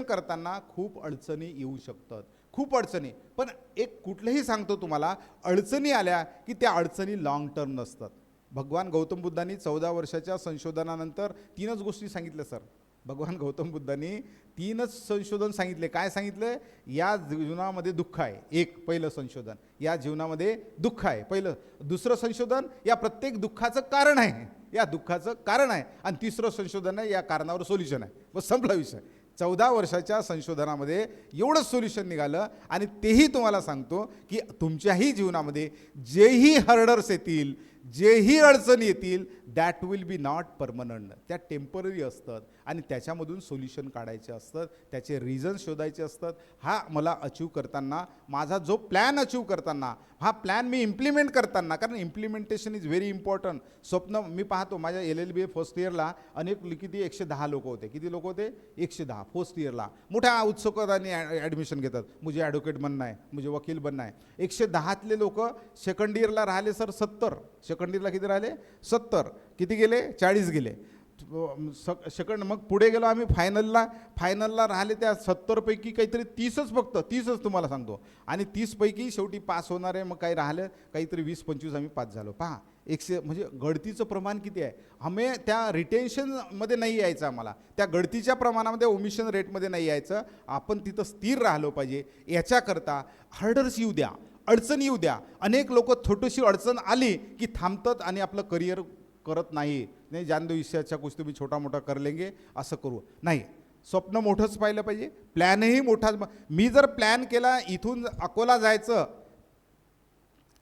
S2: करताना खूप अडचणी येऊ शकतात, खूप अडचणी. पण एक कुठलंही सांगतो तुम्हाला, अडचणी आल्या की त्या अडचणी लॉंग टर्म नसतात. भगवान गौतम बुद्धांनी 14 वर्षाच्या संशोधनानंतर 3च गोष्टी सांगितल्या सर. भगवान गौतम बुद्धांनी 3च संशोधन सांगितले. काय सांगितलं? या जीवनामध्ये दुःख आहे, एक पहिलं संशोधन, या जीवनामध्ये दुःख आहे पहिलं. दुसरं संशोधन, या प्रत्येक दुःखाचं कारण आहे, या दुःखाचं कारण आहे. आणि तिसरं संशोधन आहे, या कारणावर सोल्युशन आहे. बस संपला विषय. 14 वर्षाच्या संशोधनामध्ये एवढं सोल्युशन निघालं. आणि तेही तुम्हाला सांगतो की तुमच्याही जीवनामध्ये जेही हर्डर्स येतील, जेही अडचणी येतील, that will be not permanent, त्या टेम्पररी असतात, आणि त्याच्यामधून सोल्युशन काढायचे असतात, त्याचे रिझन शोधायचे असतात. हा मला अचीव करताना, माझा जो प्लॅन अचीव करताना, हा प्लॅन मी इम्प्लिमेंट करताना, कारण इम्प्लिमेंटेशन इज व्हेरी इम्पॉर्टंट. स्वप्न मी पाहतो माझ्या LLB फर्स्ट इयरला अनेक किती 110 लोक होते. किती लोक होते? 110 फर्स्ट इयरला. मोठ्या उत्सुकताने ॲडमिशन घेतात, मुझे ॲडव्होकेट बनना है, मुझे वकील बनना है. 110तले लोक सेकंड इयरला राहिले सर 70. सेकंड इयरला किती राहिले? 70. किती गेले? 40 गेले सेकंड. मग पुढे गेलो आम्ही फायनलला राहिले त्या 70पैकी काहीतरी 30च, फक्त 30च तुम्हाला सांगतो. आणि 30पैकी शेवटी पास होणारे मग काही राहिलं काहीतरी 20-25 आम्ही पास झालो. पहा 100, म्हणजे गळतीचं प्रमाण किती आहे. आम्ही त्या रिटेन्शनमध्ये नाही यायचं, आम्हाला त्या गळतीच्या प्रमाणामध्ये, ओमिशन रेटमध्ये नाही यायचं. आपण तिथं स्थिर राहिलो पाहिजे. याच्याकरता हर्डर्स येऊ द्या, अडचण येऊ द्या. अनेक लोक छोटीशी अडचण आली की थांबतात आणि आपलं करिअर करत नाही. जान दो इससे अच्छा कुछ तुम्ही छोटा मोठा कर लेंगे, असं करू नाही. स्वप्न मोठंच पाहिलं पाहिजे, प्लॅनही मोठाच. मी जर प्लॅन केला इथून अकोला जायचं,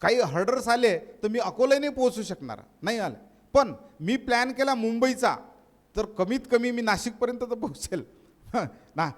S2: काही हर्डर्स आले तर मी अकोल्याने पोहोचू शकणार नाही आलं. पण मी प्लॅन केला मुंबईचा, तर कमीत कमी मी नाशिकपर्यंत तर पोहोचेल ना.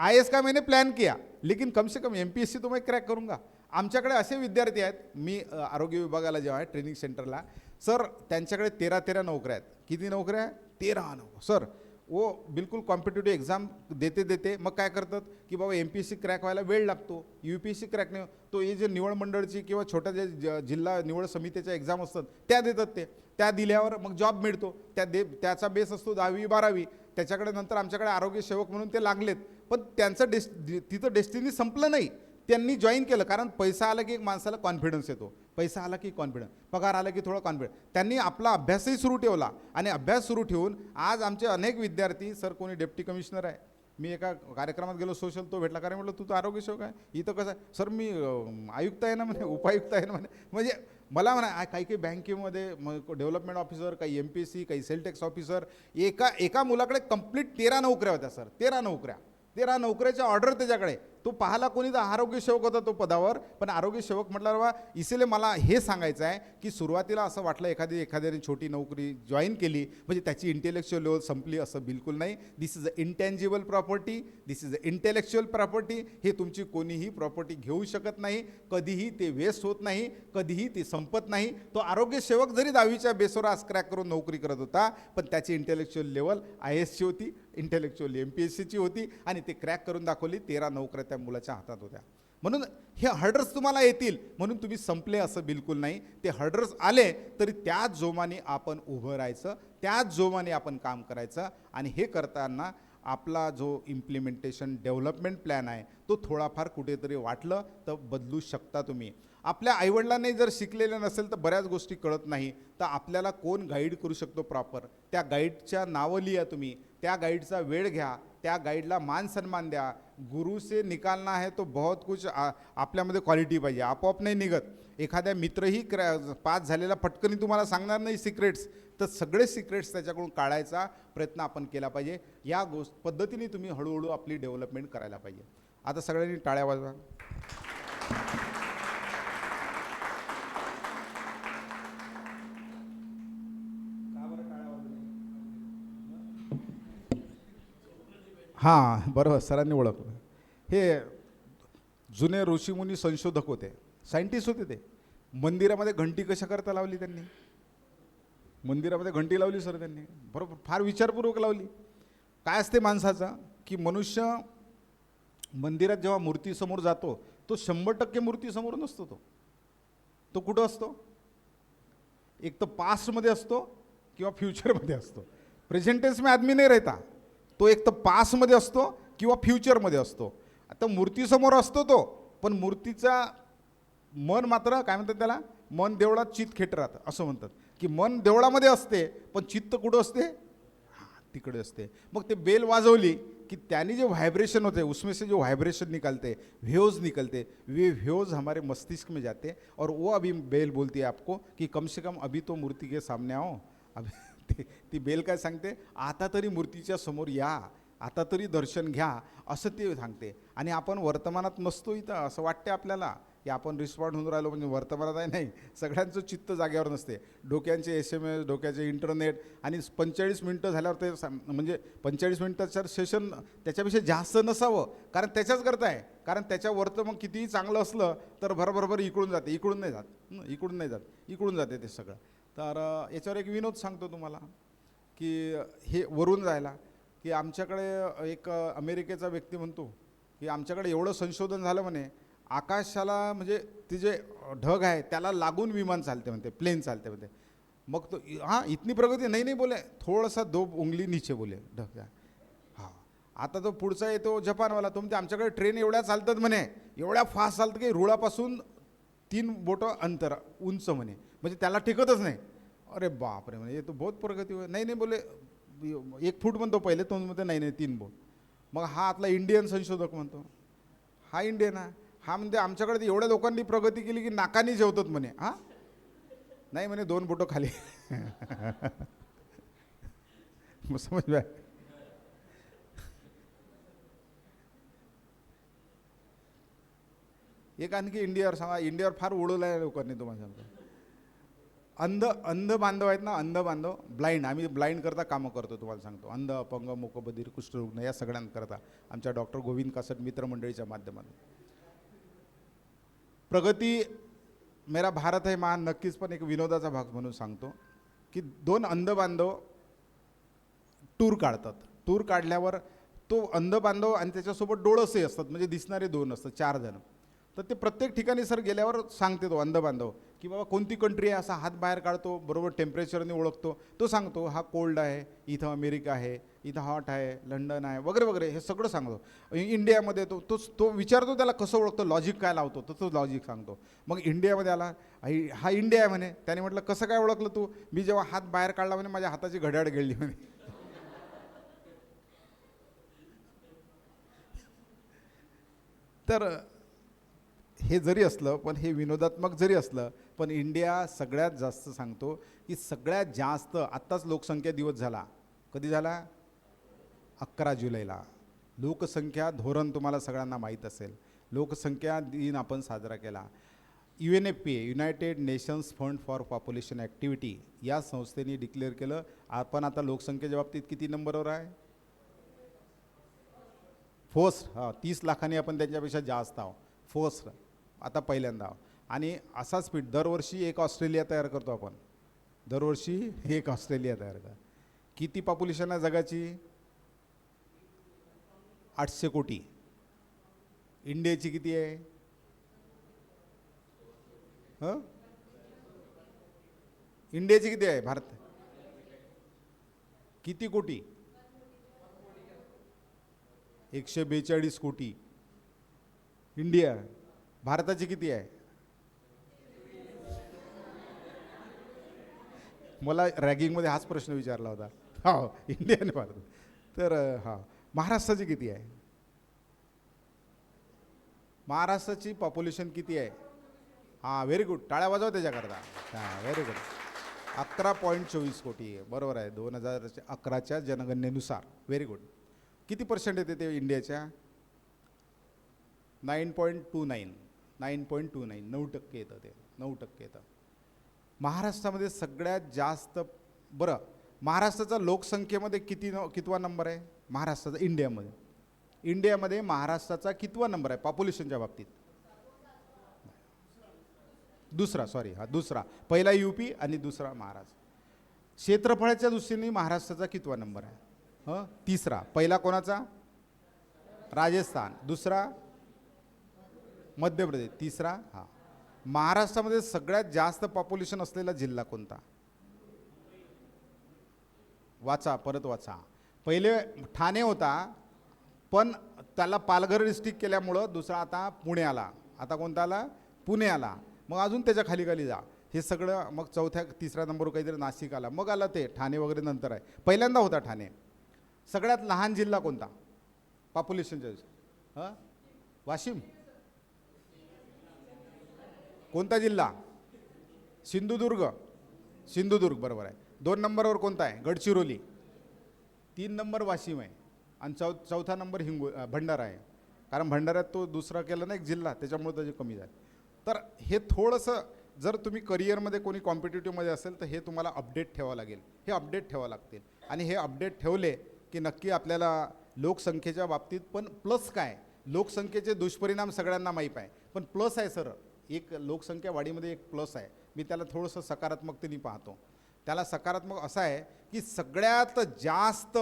S2: IAS का मैंने प्लॅन किया, लेकिन कम से कम MPSC तो मैं क्रॅक करूंगा. आमच्याकडे असे विद्यार्थी आहेत, मी आरोग्य विभागाला जेव्हा आहे ट्रेनिंग सेंटरला, सर त्यांच्याकडे 13 नोकऱ्या आहेत. किती नोकऱ्या? 13 नोकऱ्या सर. वो बिलकुल कॉम्पिटेटिव्ह एक्झाम देते मग काय करतात की बाबा MPSC क्रॅक व्हायला वेळ लागतो, UPSC क्रॅक नाही. तो हे जे निवड मंडळची किंवा छोट्या जे जिल्हा निवड समितीच्या एक्झाम असतात त्या देतात. त्या दिल्यावर मग जॉब मिळतो. त्याचा बेस असतो 10वी 12वी. त्याच्याकडे नंतर आमच्याकडे आरोग्य सेवक म्हणून ते लागलेत, पण त्यांचं तिथं डेस्टिनी संपलं नाही. त्यांनी जॉईन केलं, कारण पैसा आला की एक माणसाला कॉन्फिडन्स येतो, पैसा आला की कॉन्फिडन्स, पगार आला की थोडा कॉन्फिडन्स. त्यांनी आपला अभ्यासही सुरू ठेवला, आणि अभ्यास सुरू ठेवून आज आमचे अनेक विद्यार्थी, सर कोणी डेप्टी कमिशनर आहे, मी एका कार्यक्रमात गेलो सोशल, तो भेटला, कारण म्हटलं तू तर आरोग्य सेवक आहे, इथं कसं आहे सर, मी आयुक्त आहे ना म्हणे, उपायुक्त आहे ना म्हणे. म्हणजे मला म्हणा काही बँकेमध्ये डेव्हलपमेंट ऑफिसर, काही MPSC, काही सेल टॅक्स ऑफिसर, एका मुलाकडे कंप्लीट 13 नोकऱ्या होत्या सर. 13 नोकऱ्याच्या ऑर्डर त्याच्याकडे. तो पाहाला कोणी तर आरोग्य सेवक होता तो पदावर, पण आरोग्य सेवक म्हटल्यावर बा इसलिए मला हे सांगायचं आहे की सुरुवातीला असं वाटलं एखाद्याने छोटी नोकरी जॉईन केली म्हणजे त्याची इंटेलेक्च्युअल लेवल संपली, असं बिलकुल नाही. This is a intangible property, this is a intellectual property. हे तुमची कोणीही प्रॉपर्टी घेऊ शकत नाही, कधीही ते वेस्ट होत नाही, कधीही ते संपत नाही. तो आरोग्य सेवक जरी 10वीच्या बेसवर आज क्रॅक करून नोकरी करत होता, पण त्याची इंटेलेक्च्युअल लेवल IASची होती, इंटेलेक्च्युअल MPSCची होती, आणि ते क्रॅक करून दाखवली. 13 नोकऱ्या त्या मुलाच्या हातात होत्या. म्हणून हे हर्डर्स तुम्हाला येतील म्हणून तुम्ही संपले असं बिलकुल नाही. ते हर्डर्स आले तरी त्याच जोमाने आपण उभं राहायचं, त्याच जोमाने आपण काम करायचं. आणि हे करताना आपला जो इम्प्लिमेंटेशन डेव्हलपमेंट प्लॅन आहे तो थोडाफार कुठेतरी वाटलं तर बदलू शकता तुम्ही. आपल्या आईवडिलांनी जर शिकलेलं नसेल तर बऱ्याच गोष्टी कळत नाही, तर आपल्याला कोण गाईड करू शकतो प्रॉपर, त्या गाईडच्या नावं लिहा तुम्ही, त्या गाईडचा वेळ घ्या, त्या गाईडला मान सन्मान द्या. गुरु से निकालना है तो बहुत कुछ आपल्यामध्ये क्वालिटी पाहिजे, आपोआप नाही निघत. एखाद्या मित्रही पास झालेला पटकनी तुम्हाला सांगणार नाही सिक्रेट्स, तर सगळे सिक्रेट्स त्याच्याकडून काढायचा प्रयत्न आपण केला पाहिजे. या पद्धतीने तुम्ही हळूहळू आपली डेव्हलपमेंट करायला पाहिजे. आता सगळ्यांनी टाळ्या वाजवा. हां बरोबर, सरांनी ओळखलं. हे जुने ऋषीमुनी संशोधक होते, सायंटिस्ट होते. ते मंदिरामध्ये घंटी कशा करता लावली त्यांनी, मंदिरामध्ये घंटी लावली सर त्यांनी, बरोबर फार विचारपूर्वक लावली. काय असते माणसाचा की मनुष्य मंदिरात जेव्हा मूर्तीसमोर जातो तो 100% मूर्तीसमोर नसतो. तो कुठं असतो, एक तर पास्टमध्ये असतो किंवा फ्युचरमध्ये असतो. प्रेझेंट टेन्स में आदमी नाही रहता, तो एक तर पास्टमध्ये असतो किंवा फ्युचरमध्ये असतो. आता मूर्तीसमोर असतो तो, पण मूर्तीचा मन मात्र काय म्हणतात त्याला, मन देवळात चित्त खेट राहतं असं म्हणतात, की मन देवळामध्ये असते पण चित्त कुठं असते, तिकडे असते. मग ते बेल वाजवली कि त्यानी जो वाइब्रेशन होते उसमें से जो वाइब्रेशन निकलते, वेव्स निकलते, वे वेव्स हमारे मस्तिष्क में जाते और वो अभी बेल बोलती है आपको कि कम से कम अभी तो मूर्ति के सामने आओ. अभी ती बेल काय सांगते, आता तरी मूर्तीच्या समोर या, आता तरी दर्शन घ्या असं ते सांगते. आणि आपण वर्तमानात नसतो इथं, असं वाटते आपल्याला की आपण रिस्पॉन्ड होऊन राहिलो म्हणजे वर्तमानात आहे. नाही, सगळ्यांचं चित्त जागेवर नसते. डोक्यांचे SMS, डोक्याचे इंटरनेट, आणि 45 मिनटं झाल्यावर ते म्हणजे 45 मिनटाचं सेशन त्याच्यापेक्षा जास्त नसावं, कारण त्याच्याच करता आहे. कारण त्याच्यावर तर मग कितीही चांगलं असलं तर भरभरभर इकडून जाते, इकडून नाही जात, इकडून नाही जात, इकडून जाते ते सगळं. तर याच्यावर एक विनोद सांगतो तुम्हाला की हे वरून जायला की आमच्याकडे एक अमेरिकेचा व्यक्ती म्हणतो की आमच्याकडे एवढं संशोधन झालं म्हणे, आकाशाला म्हणजे ते जे ढग आहे त्याला लागून विमान चालते म्हणते, प्लेन चालते म्हणते. मग तो हां इतनी प्रगती नाही बोले, थोडासा 2 उंगली नीचे बोले ढग. हां आता तो पुढचा येतो जपानवाला, तो म्हणते आमच्याकडे ट्रेन एवढ्या चालतात म्हणे, एवढ्या फास्ट चालतं की रुळापासून 3 बोटं अंतर उंच म्हणे, म्हणजे त्याला टिकतच नाही. अरे बापरे म्हणे, तो बहुत प्रगती नाही बोले, 1 फूट म्हणतो पहिले, तो म्हणते नाही 3 बोट. मग हा आतला इंडियन संशोधक म्हणतो, हा इंडियन आहे, हा म्हणते आमच्याकडे एवढ्या लोकांनी प्रगती केली की नाकानी जेवतात म्हणे. हां नाही म्हणे 2 बोटं खाली. मग समज बाय. एक आणखी इंडियावर सांगा, इंडियावर फार उडवलं आहे लोकांनी तुम्हाला सांगतो. अंध बांधव आहेत ना, अंध बांधव, ब्लाइंड, आम्ही ब्लाइंड करता कामं करतो तुम्हाला सांगतो. अंध, अपंग, मूकबधीर, कुष्ठरुग्ण या सगळ्यांकरता आमच्या डॉक्टर गोविंद कासट मित्रमंडळीच्या माध्यमातून प्रगती मेरा भारत है महान नक्कीच, पण एक विनोदाचा भाग म्हणून सांगतो की 2 अंध बांधव टूर काढतात. टूर काढल्यावर तो अंध बांधव आणि त्याच्यासोबत डोळसही असतात, म्हणजे दिसणारे 2 असतात, 4 जण. तर ते प्रत्येक ठिकाणी सर गेल्यावर सांगते तो अंध बांधव की बाबा कोणती कंट्री आहे, असा हात बाहेर काढतो, बरोबर टेम्परेचरने ओळखतो. तो सांगतो हा कोल्ड आहे, इथं अमेरिका आहे, इथं हॉट आहे, लंडन आहे, वगैरे वगैरे हे सगळं सांगतो. इंडियामध्ये तो विचारतो त्याला कसं ओळखतो, लॉजिक काय लावतो, तर तो लॉजिक सांगतो. मग इंडियामध्ये आला, हा इंडिया आहे म्हणे. त्याने म्हटलं कसं काय ओळखलं तू, मी जेव्हा हात बाहेर काढला म्हणे माझ्या हाताची घड्याळ गेली म्हणे. तर हे जरी असलं, पण हे विनोदात्मक जरी असलं, पण इंडिया सगळ्यात जास्त सांगतो की सगळ्यात जास्त आत्ताच लोकसंख्या दिवस झाला, कधी झाला, 11 जुलैला. लोकसंख्या धोरण तुम्हाला सगळ्यांना माहीत असेल. लोकसंख्या दिन आपण साजरा केला. UNFPA United nations fund for population activity या संस्थेने डिक्लेअर केलं आपण आता लोकसंख्येच्या बाबतीत किती नंबरवर आहे. फर्स्ट. 30 लाखांनी आपण त्यांच्यापेक्षा जास्त आहोत. फर्स्ट आता पहिल्यांदा आहोत. आणि असा स्पीड दरवर्षी एक ऑस्ट्रेलिया तयार करतो आपण. दरवर्षी एक ऑस्ट्रेलिया तयार करा. किती पॉप्युलेशन आहे जगाची. 800 कोटी. इंडियाची किती आहे. इंडियाची किती आहे. भारत किती कोटी. 142 कोटी. इंडिया. भारताची किती आहे. मला रॅगिंगमध्ये हाच प्रश्न विचारला होता. हो इंडिया आणि भारत. तर महाराष्ट्राची किती आहे. महाराष्ट्राची पॉप्युलेशन किती आहे. Very good. टाळ्या वाजवा त्याच्याकरता. Very good. 11.24 कोटी आहे. बरोबर आहे. 2011च्या जनगणनेनुसार. Very good. किती पर्सेंट येते ते इंडियाच्या. 9.29. 9% येतं ते. 9% येतं. महाराष्ट्रामध्ये सगळ्यात जास्त. बरं महाराष्ट्राचा लोकसंख्येमध्ये कितवा नंबर आहे महाराष्ट्राचा. इंडियामध्ये महाराष्ट्राचा कितवा नंबर आहे पॉप्युलेशनच्या बाबतीत. दुसरा. सॉरी दुसरा. पहिला UP आणि दुसरा महाराष्ट्र. क्षेत्रफळाच्या दृष्टीने महाराष्ट्राचा कितवा नंबर आहे. तिसरा. पहिला कोणाचा. राजस्थान. दुसरा मध्य प्रदेश. तिसरा महाराष्ट्रामध्ये सगळ्यात जास्त पॉप्युलेशन असलेला जिल्हा कोणता. वाचा. परत वाचा. पहिले ठाणे होता पण त्याला पालघर डिस्ट्रिक्ट केल्यामुळं दुसरा आता पुणे आला. आता कोणता आला. पुणे आला. मग अजून त्याच्या खाली जा. हे सगळं मग तिसऱ्या नंबरवर काहीतरी नाशिक आला. मग आला ते ठाणे वगैरे नंतर आहे. पहिल्यांदा होता ठाणे. सगळ्यात लहान जिल्हा कोणता पॉप्युलेशनच्या. वाशिम. कोणता जिल्हा. सिंधुदुर्ग बरोबर आहे. 2 नंबरवर कोणता आहे. गडचिरोली. 3 नंबर वाशिम आहे. आणि चौथा नंबर भंडारा आहे. कारण भंडाऱ्यात तो दुसरा केला ना एक जिल्हा त्याच्यामुळे त्याचे कमी झाले. तर हे थोडंसं जर तुम्ही करिअरमध्ये कोणी कॉम्पिटिटिव्हमध्ये असेल तर हे तुम्हाला अपडेट ठेवावं लागेल. हे अपडेट ठेवावं लागतील. आणि हे अपडेट ठेवले की नक्की आपल्याला लोकसंख्येच्या बाबतीत पण प्लस काय. लोकसंख्येचे दुष्परिणाम सगळ्यांना माहीत आहे पण प्लस आहे सर. एक लोकसंख्या वाढीमध्ये एक प्लस आहे. मी त्याला थोडंसं सकारात्मकतेने पाहतो. त्याला सकारात्मक असं आहे की सगळ्यात जास्त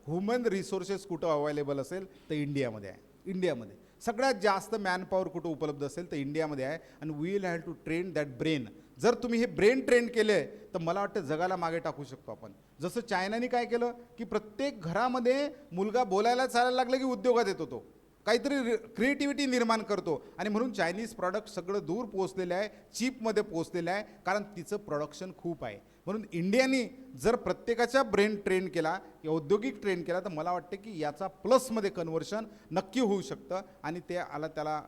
S2: ह्युमन रिसोर्सेस कुठं अवेलेबल असेल तर इंडियामध्ये आहे. इंडियामध्ये सगळ्यात जास्त मॅनपॉवर कुठं उपलब्ध असेल तर इंडियामध्ये आहे. आणि we will have to train that brain. जर तुम्ही हे ब्रेन ट्रेन केले तर मला वाटतं जगाला मागे टाकू शकतो आपण. जसं चायनाने काय केलं की प्रत्येक घरामध्ये मुलगा बोलायला चालायला लागला की उद्योगात येतो. तो काहीतरी क्रिएटिव्हिटी निर्माण करतो. आणि म्हणून चायनीज प्रॉडक्ट सगळं दूर पोहोचलेलं आहे. चीपमध्ये पोहोचलेलं आहे कारण तिचं प्रोडक्शन खूप आहे. म्हणून इंडियानी जर प्रत्येकाच्या ब्रेन ट्रेन केला किंवा औद्योगिक ट्रेन केला तर मला वाटतं की याचा प्लसमध्ये कन्व्हर्शन नक्की होऊ शकतं. आणि त्याला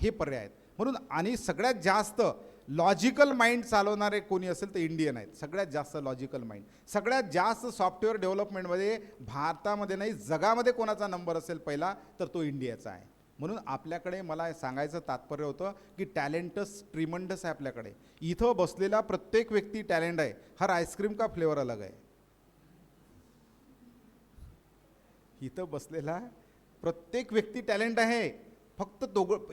S2: हे पर्याय आहेत. म्हणून आणि सगळ्यात जास्त लॉजिकल माइंड चालवणारे कोणी असेल तर इंडियन आहेत. सगळ्यात जास्त लॉजिकल माइंड. सगळ्यात जास्त सॉफ्टवेअर डेव्हलपमेंटमध्ये भारतामध्ये नाही जगामध्ये कोणाचा नंबर असेल पहिला तर तो इंडियाचा आहे. म्हणून आपल्याकडे मला सांगायचं तात्पर्य होतं की टॅलेंटस ट्रिमंडस आहे आपल्याकडे. इथं बसलेला प्रत्येक व्यक्ती टॅलेंट आहे. हर आईस्क्रीम का फ्लेवर अलग आहे. इथं बसलेला प्रत्येक व्यक्ती टॅलेंट आहे. फक्त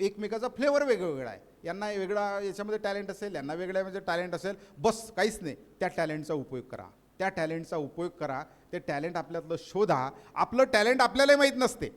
S2: एकमेकाचा फ्लेवर वेगवेगळा आहे. यांना वेगळा याच्यामध्ये टॅलेंट असेल यांना वेगळ्या म्हणजे टॅलेंट असेल. बस काहीच नाही. त्या टॅलेंटचा उपयोग करा. ते टॅलेंट आपल्यातलं शोधा. आपलं टॅलेंट आपल्यालाही माहीत नसते.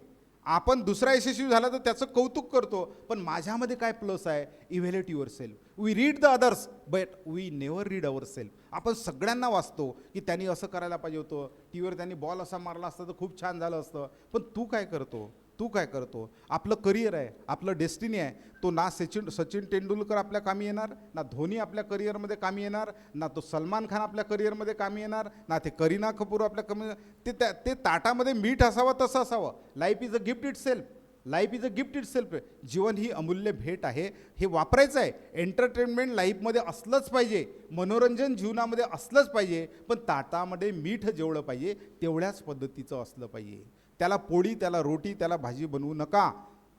S2: आपण दुसरा यशस्वी झाला तर त्याचं कौतुक करतो पण माझ्यामध्ये काय प्लस आहे. Evaluate yourself. We read the others but we never read ourself. आपण सगळ्यांना वाचतो की त्यांनी असं करायला पाहिजे होतं. टीव्हीवर त्यांनी बॉल असा मारला असता तर खूप छान झालं असतं. पण तू काय करतो. आपलं करिअर आहे. आपलं डेस्टिनी आहे. तो ना सचिन तेंडुलकर आपल्या कामी येणार ना धोनी आपल्या करिअरमध्ये कामी येणार ना तो सलमान खान आपल्या करिअरमध्ये कामी येणार ना ते करीना कपूर आपल्या ते ताटामध्ये मीठ असावं तसं असावं. Life is a gift itself. Life is a gift itself. जीवन ही अमूल्य भेट आहे, हे वापरायचं आहे. एंटरटेनमेंट लाईफमध्ये असलंच पाहिजे, मनोरंजन जीवनामध्ये असलंच पाहिजे, पण ताटामध्ये मीठ जेवढं पाहिजे तेवढ्याच पद्धतीचं असलं पाहिजे. त्याला पोळी, त्याला रोटी, त्याला भाजी बनवू नका.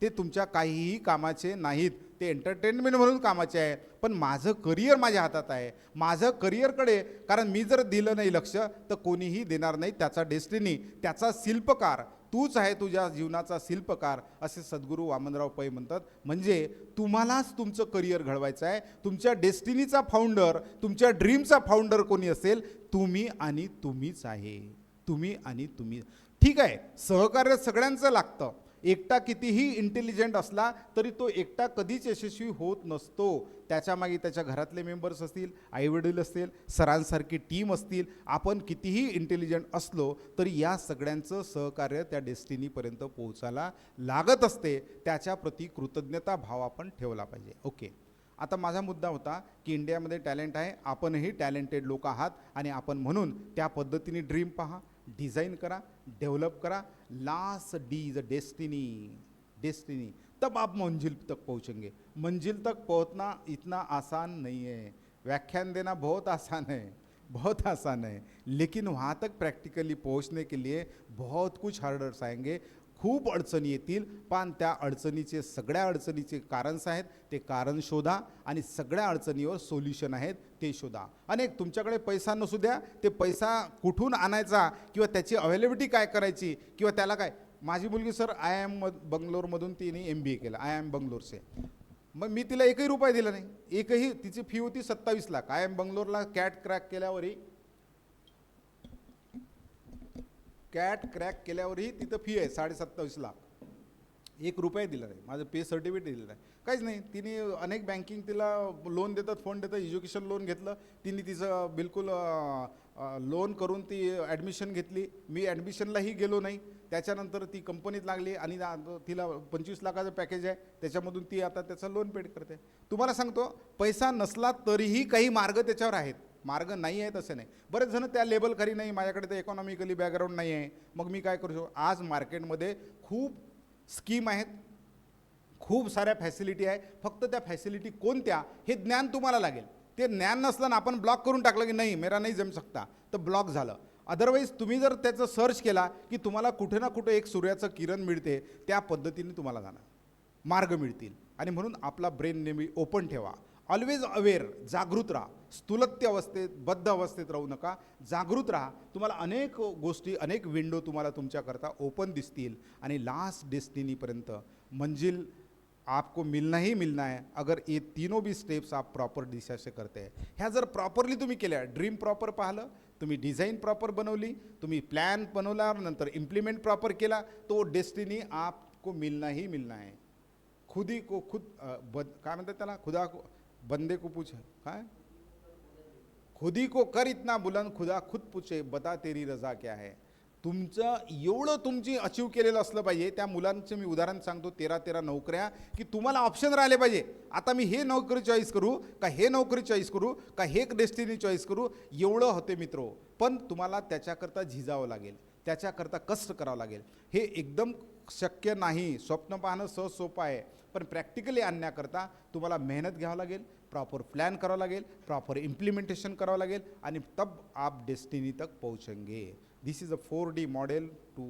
S2: ते तुमच्या काहीही कामाचे नाहीत. ते एंटरटेनमेंट म्हणून कामाचे आहे, पण माझं करिअर माझ्या हातात आहे. माझं करिअरकडे, कारण मी जर दिलं नाही लक्ष तर कोणीही देणार नाही. त्याचा डेस्टिनी, त्याचा शिल्पकार तूच आहे, तुझ्या जीवनाचा शिल्पकार, असे सद्गुरू वामनराव पै म्हणतात. म्हणजे तुम्हालाच तुमचं करिअर घडवायचं आहे. तुमच्या डेस्टिनीचा फाउंडर, तुमच्या ड्रीमचा फाउंडर कोणी असेल, तुम्ही आणि तुम्हीच आहे. तुम्ही आणि तुम्ही. ठीक आहे, सहकार्य सगळ्यांचं लागतं. एकटा कितीही इंटेलिजंट असला तरी तो एकटा कधीच यशस्वी होत नसतो. त्याच्यामागे त्याच्या घरातले मेंबर्स असतील, आईवडील असतील, सरांसारखी टीम असतील. आपण कितीही इंटेलिजंट असलो तरी या सगळ्यांचं सहकार्य त्या डेस्टिनीपर्यंत पोहोचायला लागत असते. त्याच्याप्रती कृतज्ञता भाव आपण ठेवला पाहिजे. ओके, आता माझा मुद्दा होता की इंडियामध्ये टॅलेंट आहे, आपणही टॅलेंटेड लोक आहात आणि आपण म्हणून त्या पद्धतीने ड्रीम पहा, डिज़ाइन करा, डेवलप करा. Last D is a destiny. Destiny तब आप मंजिल तक पहुँचेंगे. मंजिल तक पहुँचना इतना आसान नहीं है. व्याख्यान देना बहुत आसान है, बहुत आसान है, लेकिन वहाँ तक प्रैक्टिकली पहुँचने के लिए बहुत कुछ हार्डर्स आएंगे. खूप अडचणी येतील, पण त्या अडचणीचे, सगळ्या अडचणीचे कारणच आहेत. ते कारण शोधा आणि सगळ्या अडचणीवर सोल्युशन आहेत ते शोधा. अनेक तुमच्याकडे पैसा नसू द्या, ते पैसा कुठून आणायचा किंवा त्याची अवेलेबिलिटी काय करायची किंवा त्याला काय. माझी मुलगी सर IIM बंगलोरमधून तिने MBA केलं, IIM बंगलोरचे. मग मी तिला एकही रुपये दिला नाही, एकही. तिची फी होती 27 लाख. IIM बंगलोरला कॅट क्रॅक केल्यावरही तिथं फी आहे 27.5 लाख. 1 रुपया दिला नाही. माझं पे सर्टिफिकेट दिलेलं नाही, काहीच नाही. तिने अनेक बँकिंग तिला लोन देतात, फंड देतात. एज्युकेशन लोन घेतलं तिने, तिचं बिलकुल लोन करून ती ॲडमिशन घेतली. मी ॲडमिशनलाही गेलो नाही. त्याच्यानंतर ती कंपनीत लागली आणि तिला 25 लाखाचं पॅकेज आहे, त्याच्यामधून ती आता त्याचं लोन पेड करते. तुम्हाला सांगतो, पैसा नसला तरीही काही मार्ग त्याच्यावर आहेत. मार्ग नाही आहेत असं नाही. बरेच जण त्या लेबल खाली नाही, माझ्याकडे तर इकॉनॉमिकली बॅकग्राऊंड नाही आहे, मग मी काय करू शकतो. आज मार्केटमध्ये खूप स्कीम आहेत, खूप साऱ्या फॅसिलिटी आहे. फक्त त्या फॅसिलिटी कोणत्या हे ज्ञान तुम्हाला लागेल. ते ज्ञान नसलं ना, आपण ब्लॉक करून टाकलं की नाही मेरा नाही जम सकता, तर ब्लॉक झालं. अदरवाईज तुम्ही जर त्याचं सर्च केला की तुम्हाला कुठे ना कुठे एक सूर्याचं किरण मिळते, त्या पद्धतीने तुम्हाला जाणार मार्ग मिळतील. आणि म्हणून आपला ब्रेन नेहमी ओपन ठेवा. ऑलवेज अवेअर, जागृत राहा. स्थूलत्य अवस्थेत, बद्ध अवस्थेत राहू नका, जागृत राहा. तुम्हाला अनेक गोष्टी, अनेक विंडो तुम्हाला तुमच्याकरता ओपन दिसतील. आणि लास्ट डेस्टिनीपर्यंत मंजिल आपको मिलना ही मिलना है, अगर ये तीनों भी स्टेप्स आप प्रॉपर दिशा से करते हैं. ह्या जर प्रॉपरली तुम्ही केल्या, ड्रीम प्रॉपर पाहिलं, तुम्ही डिझाईन प्रॉपर बनवली, तुम्ही प्लॅन बनवला, नंतर इम्प्लिमेंट प्रॉपर केला, तो डेस्टिनी आपको मिलना ही मिलना है. खुदी को खुद काय म्हणतात त्याला, खुदा को बंदे को पूछे, काय, खुदी को कर इतना बुलंद, खुदा खुद पूछे बता तेरी रजा क्या है. तुमचं एवढं तुमची अचीव केलेलं असलं पाहिजे. त्या मुलांचं मी उदाहरण सांगतो, 13 नोकऱ्या, की तुम्हाला ऑप्शन राहिले पाहिजे. आता मी हे नोकरी चॉईस करू का, हे नोकरी चॉईस करू का, हे डेस्टिनी चॉईस करू, एवढं होते मित्रो. पण तुम्हाला त्याच्याकरता झिजावं लागेल, त्याच्याकरता कष्ट करावं लागेल. हे एकदम शक्य नाही. स्वप्न पाहणं सहज सोपं आहे, पण प्रॅक्टिकली आणण्याकरता तुम्हाला मेहनत घ्यावं लागेल, प्रॉपर प्लॅन करावं लागेल, प्रॉपर इम्प्लिमेंटेशन करावं लागेल, आणि तब आप डेस्टिनी तक पहुँचेंगे. This is a 4D model to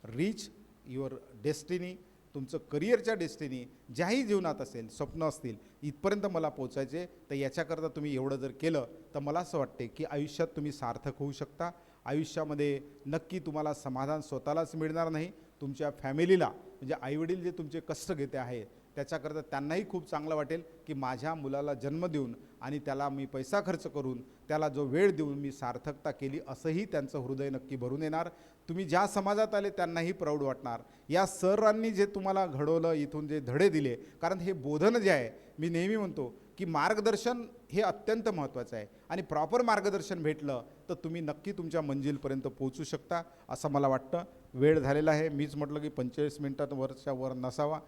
S2: reach your destiny. तुमचं करिअरच्या डेस्टिनी ज्याही जीवनात असेल, स्वप्न असतील, इथपर्यंत मला पोचायचे, तर याच्याकरता तुम्ही एवढं जर केलं तर मला असं वाटते की आयुष्यात तुम्ही सार्थक होऊ शकता. आयुष्यामध्ये नक्की तुम्हाला समाधान स्वतःलाच मिळणार नाही, तुमच्या फॅमिलीला, म्हणजे आईवडील जे तुमचे कष्ट घेते आहे त्याच्याकरता त्यांनाही खूप चांगलं वाटेल की माझ्या मुलाला जन्म देऊन आणि त्याला मी पैसा खर्च करून, त्याला जो वेळ देऊन मी सार्थकता केली, असंही त्यांचं हृदय नक्की भरून येणार. तुम्ही ज्या समाजात आले त्यांनाही प्राऊड वाटणार. या सरांनी जे तुम्हाला घडवलं, इथून जे धडे दिले, कारण हे बोधन जे आहे, मी नेहमी म्हणतो की मार्गदर्शन हे अत्यंत महत्त्वाचं आहे, आणि प्रॉपर मार्गदर्शन भेटलं तर तुम्ही नक्की तुमच्या मंजिलपर्यंत पोहोचू शकता असं मला वाटतं. वेळ झालेला आहे, मीच म्हटलं की 45 मिनिटात वर नसावा,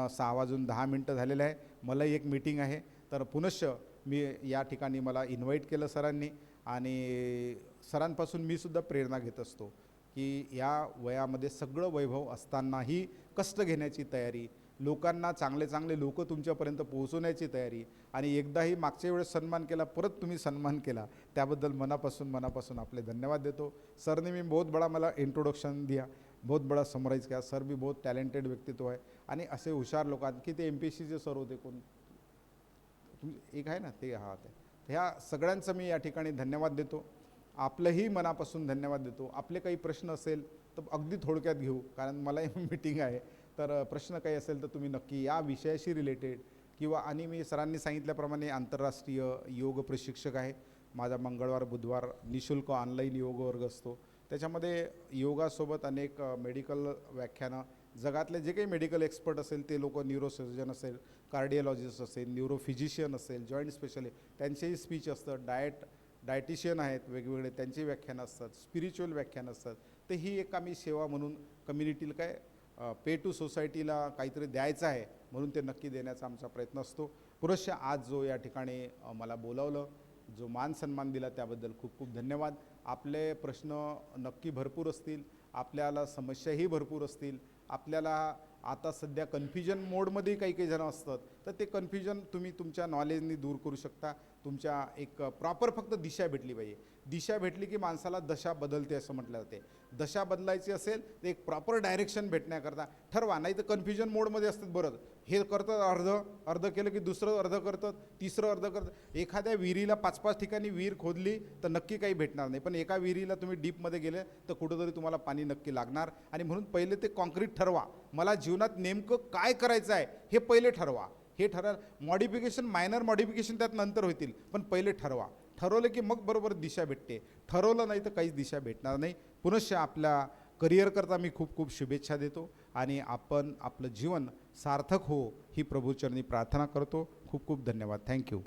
S2: 6 वाजून 10 मिनटं झालेलं आहे. मलाही एक मीटिंग आहे, तर पुनश्च मी या ठिकाणी मला इन्व्हाइट केलं सरांनी, आणि सरांपासून मी सुद्धा प्रेरणा घेत असतो की या वयामध्ये सगळं वैभव असतानाही कष्ट घेण्याची तयारी, लोकांना चांगले चांगले लोक तुमच्यापर्यंत पोहोचवण्याची तयारी, आणि एकदाही मागच्या वेळेस सन्मान केला, परत तुम्ही सन्मान केला, त्याबद्दल मनापासून आपले धन्यवाद देतो. सर ने मी बहुत बड़ा मला इंट्रोडक्शन दिया, बहुत बड़ा समराइज किया. सर भी बहुत टॅलेंटेड व्यक्तित्व आहे आणि असे हुशार लोक आहेत की ते MPSCचे सर होते. कोण एक आहे ना ते, हा ते ह्या सगळ्यांचं मी या ठिकाणी धन्यवाद देतो. आपलंही मनापासून धन्यवाद देतो. आपले काही प्रश्न असेल तर अगदी थोडक्यात घेऊ, कारण मलाही मीटिंग आहे. तर प्रश्न काही असेल तर तुम्ही नक्की या विषयाशी रिलेटेड किंवा, आणि मी सरांनी सांगितल्याप्रमाणे आंतरराष्ट्रीय योग प्रशिक्षक आहे. माझा मंगळवार बुधवार निशुल्क ऑनलाईन योग वर्ग असतो. त्याच्यामध्ये योगासोबत अनेक मेडिकल व्याख्यानं, जगातले जे काही मेडिकल एक्सपर्ट असेल ते लोक, न्यूरोसर्जन असेल, कार्डिओलॉजिस्ट असेल, न्यूरोफिजिशियन असेल, जॉईंट स्पेशलिस्ट, त्यांचेही स्पीच असतं. डायटिशियन आहेत वेगवेगळे, त्यांची व्याख्यानं असतात. स्पिरिच्युअल व्याख्यानं असतात. तर ही एक आम्ही सेवा म्हणून कम्युनिटीला काय पे टू सोसायटीला काहीतरी द्यायचं आहे म्हणून ते नक्की देण्याचा आमचा प्रयत्न असतो. पुरुष आज जो या ठिकाणी मला बोलावलं, जो मान सन्मान दिला त्याबद्दल खूप खूप धन्यवाद. आपले प्रश्न नक्की भरपूर असतील, आपल्याला समस्याही भरपूर असतील. आपल्याला आता सध्या कन्फ्युजन मोडमध्ये काही काही जण असतात, तर ते कन्फ्युजन तुम्ही तुमच्या नॉलेजनी दूर करू शकता. तुमच्या एक प्रॉपर फक्त दिशा भेटली पाहिजे. दिशा भेटली की माणसाला दशा बदलते असं म्हटलं जाते. दशा बदलायची असेल तर एक प्रॉपर डायरेक्शन भेटण्याकरता ठरवा. नाही तर कन्फ्युजन मोडमध्ये असतात. बरं, हे करतात अर्ध केलं की दुसरं अर्ध करतात, तिसरं अर्ध करतात. एखाद्या विहिरीला 5-5 ठिकाणी विहीर खोदली तर नक्की काही भेटणार नाही, पण एका विहिरीला तुम्ही डीपमध्ये गेले तर कुठंतरी तुम्हाला पाणी नक्की लागणार. आणि म्हणून पहिले ते कॉन्क्रीट ठरवा. मला जीवनात नेमकं काय करायचं आहे हे पहिले ठरवा. हे मॉडिफिकेशन, मायनर मॉडिफिकेशन त्यात नंतर होतील, पण पहिले ठरवा. ठरवलं की मग बरोबर दिशा भेटते. ठरवलं नाही तर काहीच दिशा भेटणार नाही. पुनश्च आपल्या करिअरकरता मी खूप खूप शुभेच्छा देतो आणि आपण आपलं जीवन सार्थक हो ही प्रभूचरणी प्रार्थना करतो. खूप खूप धन्यवाद. थँक्यू.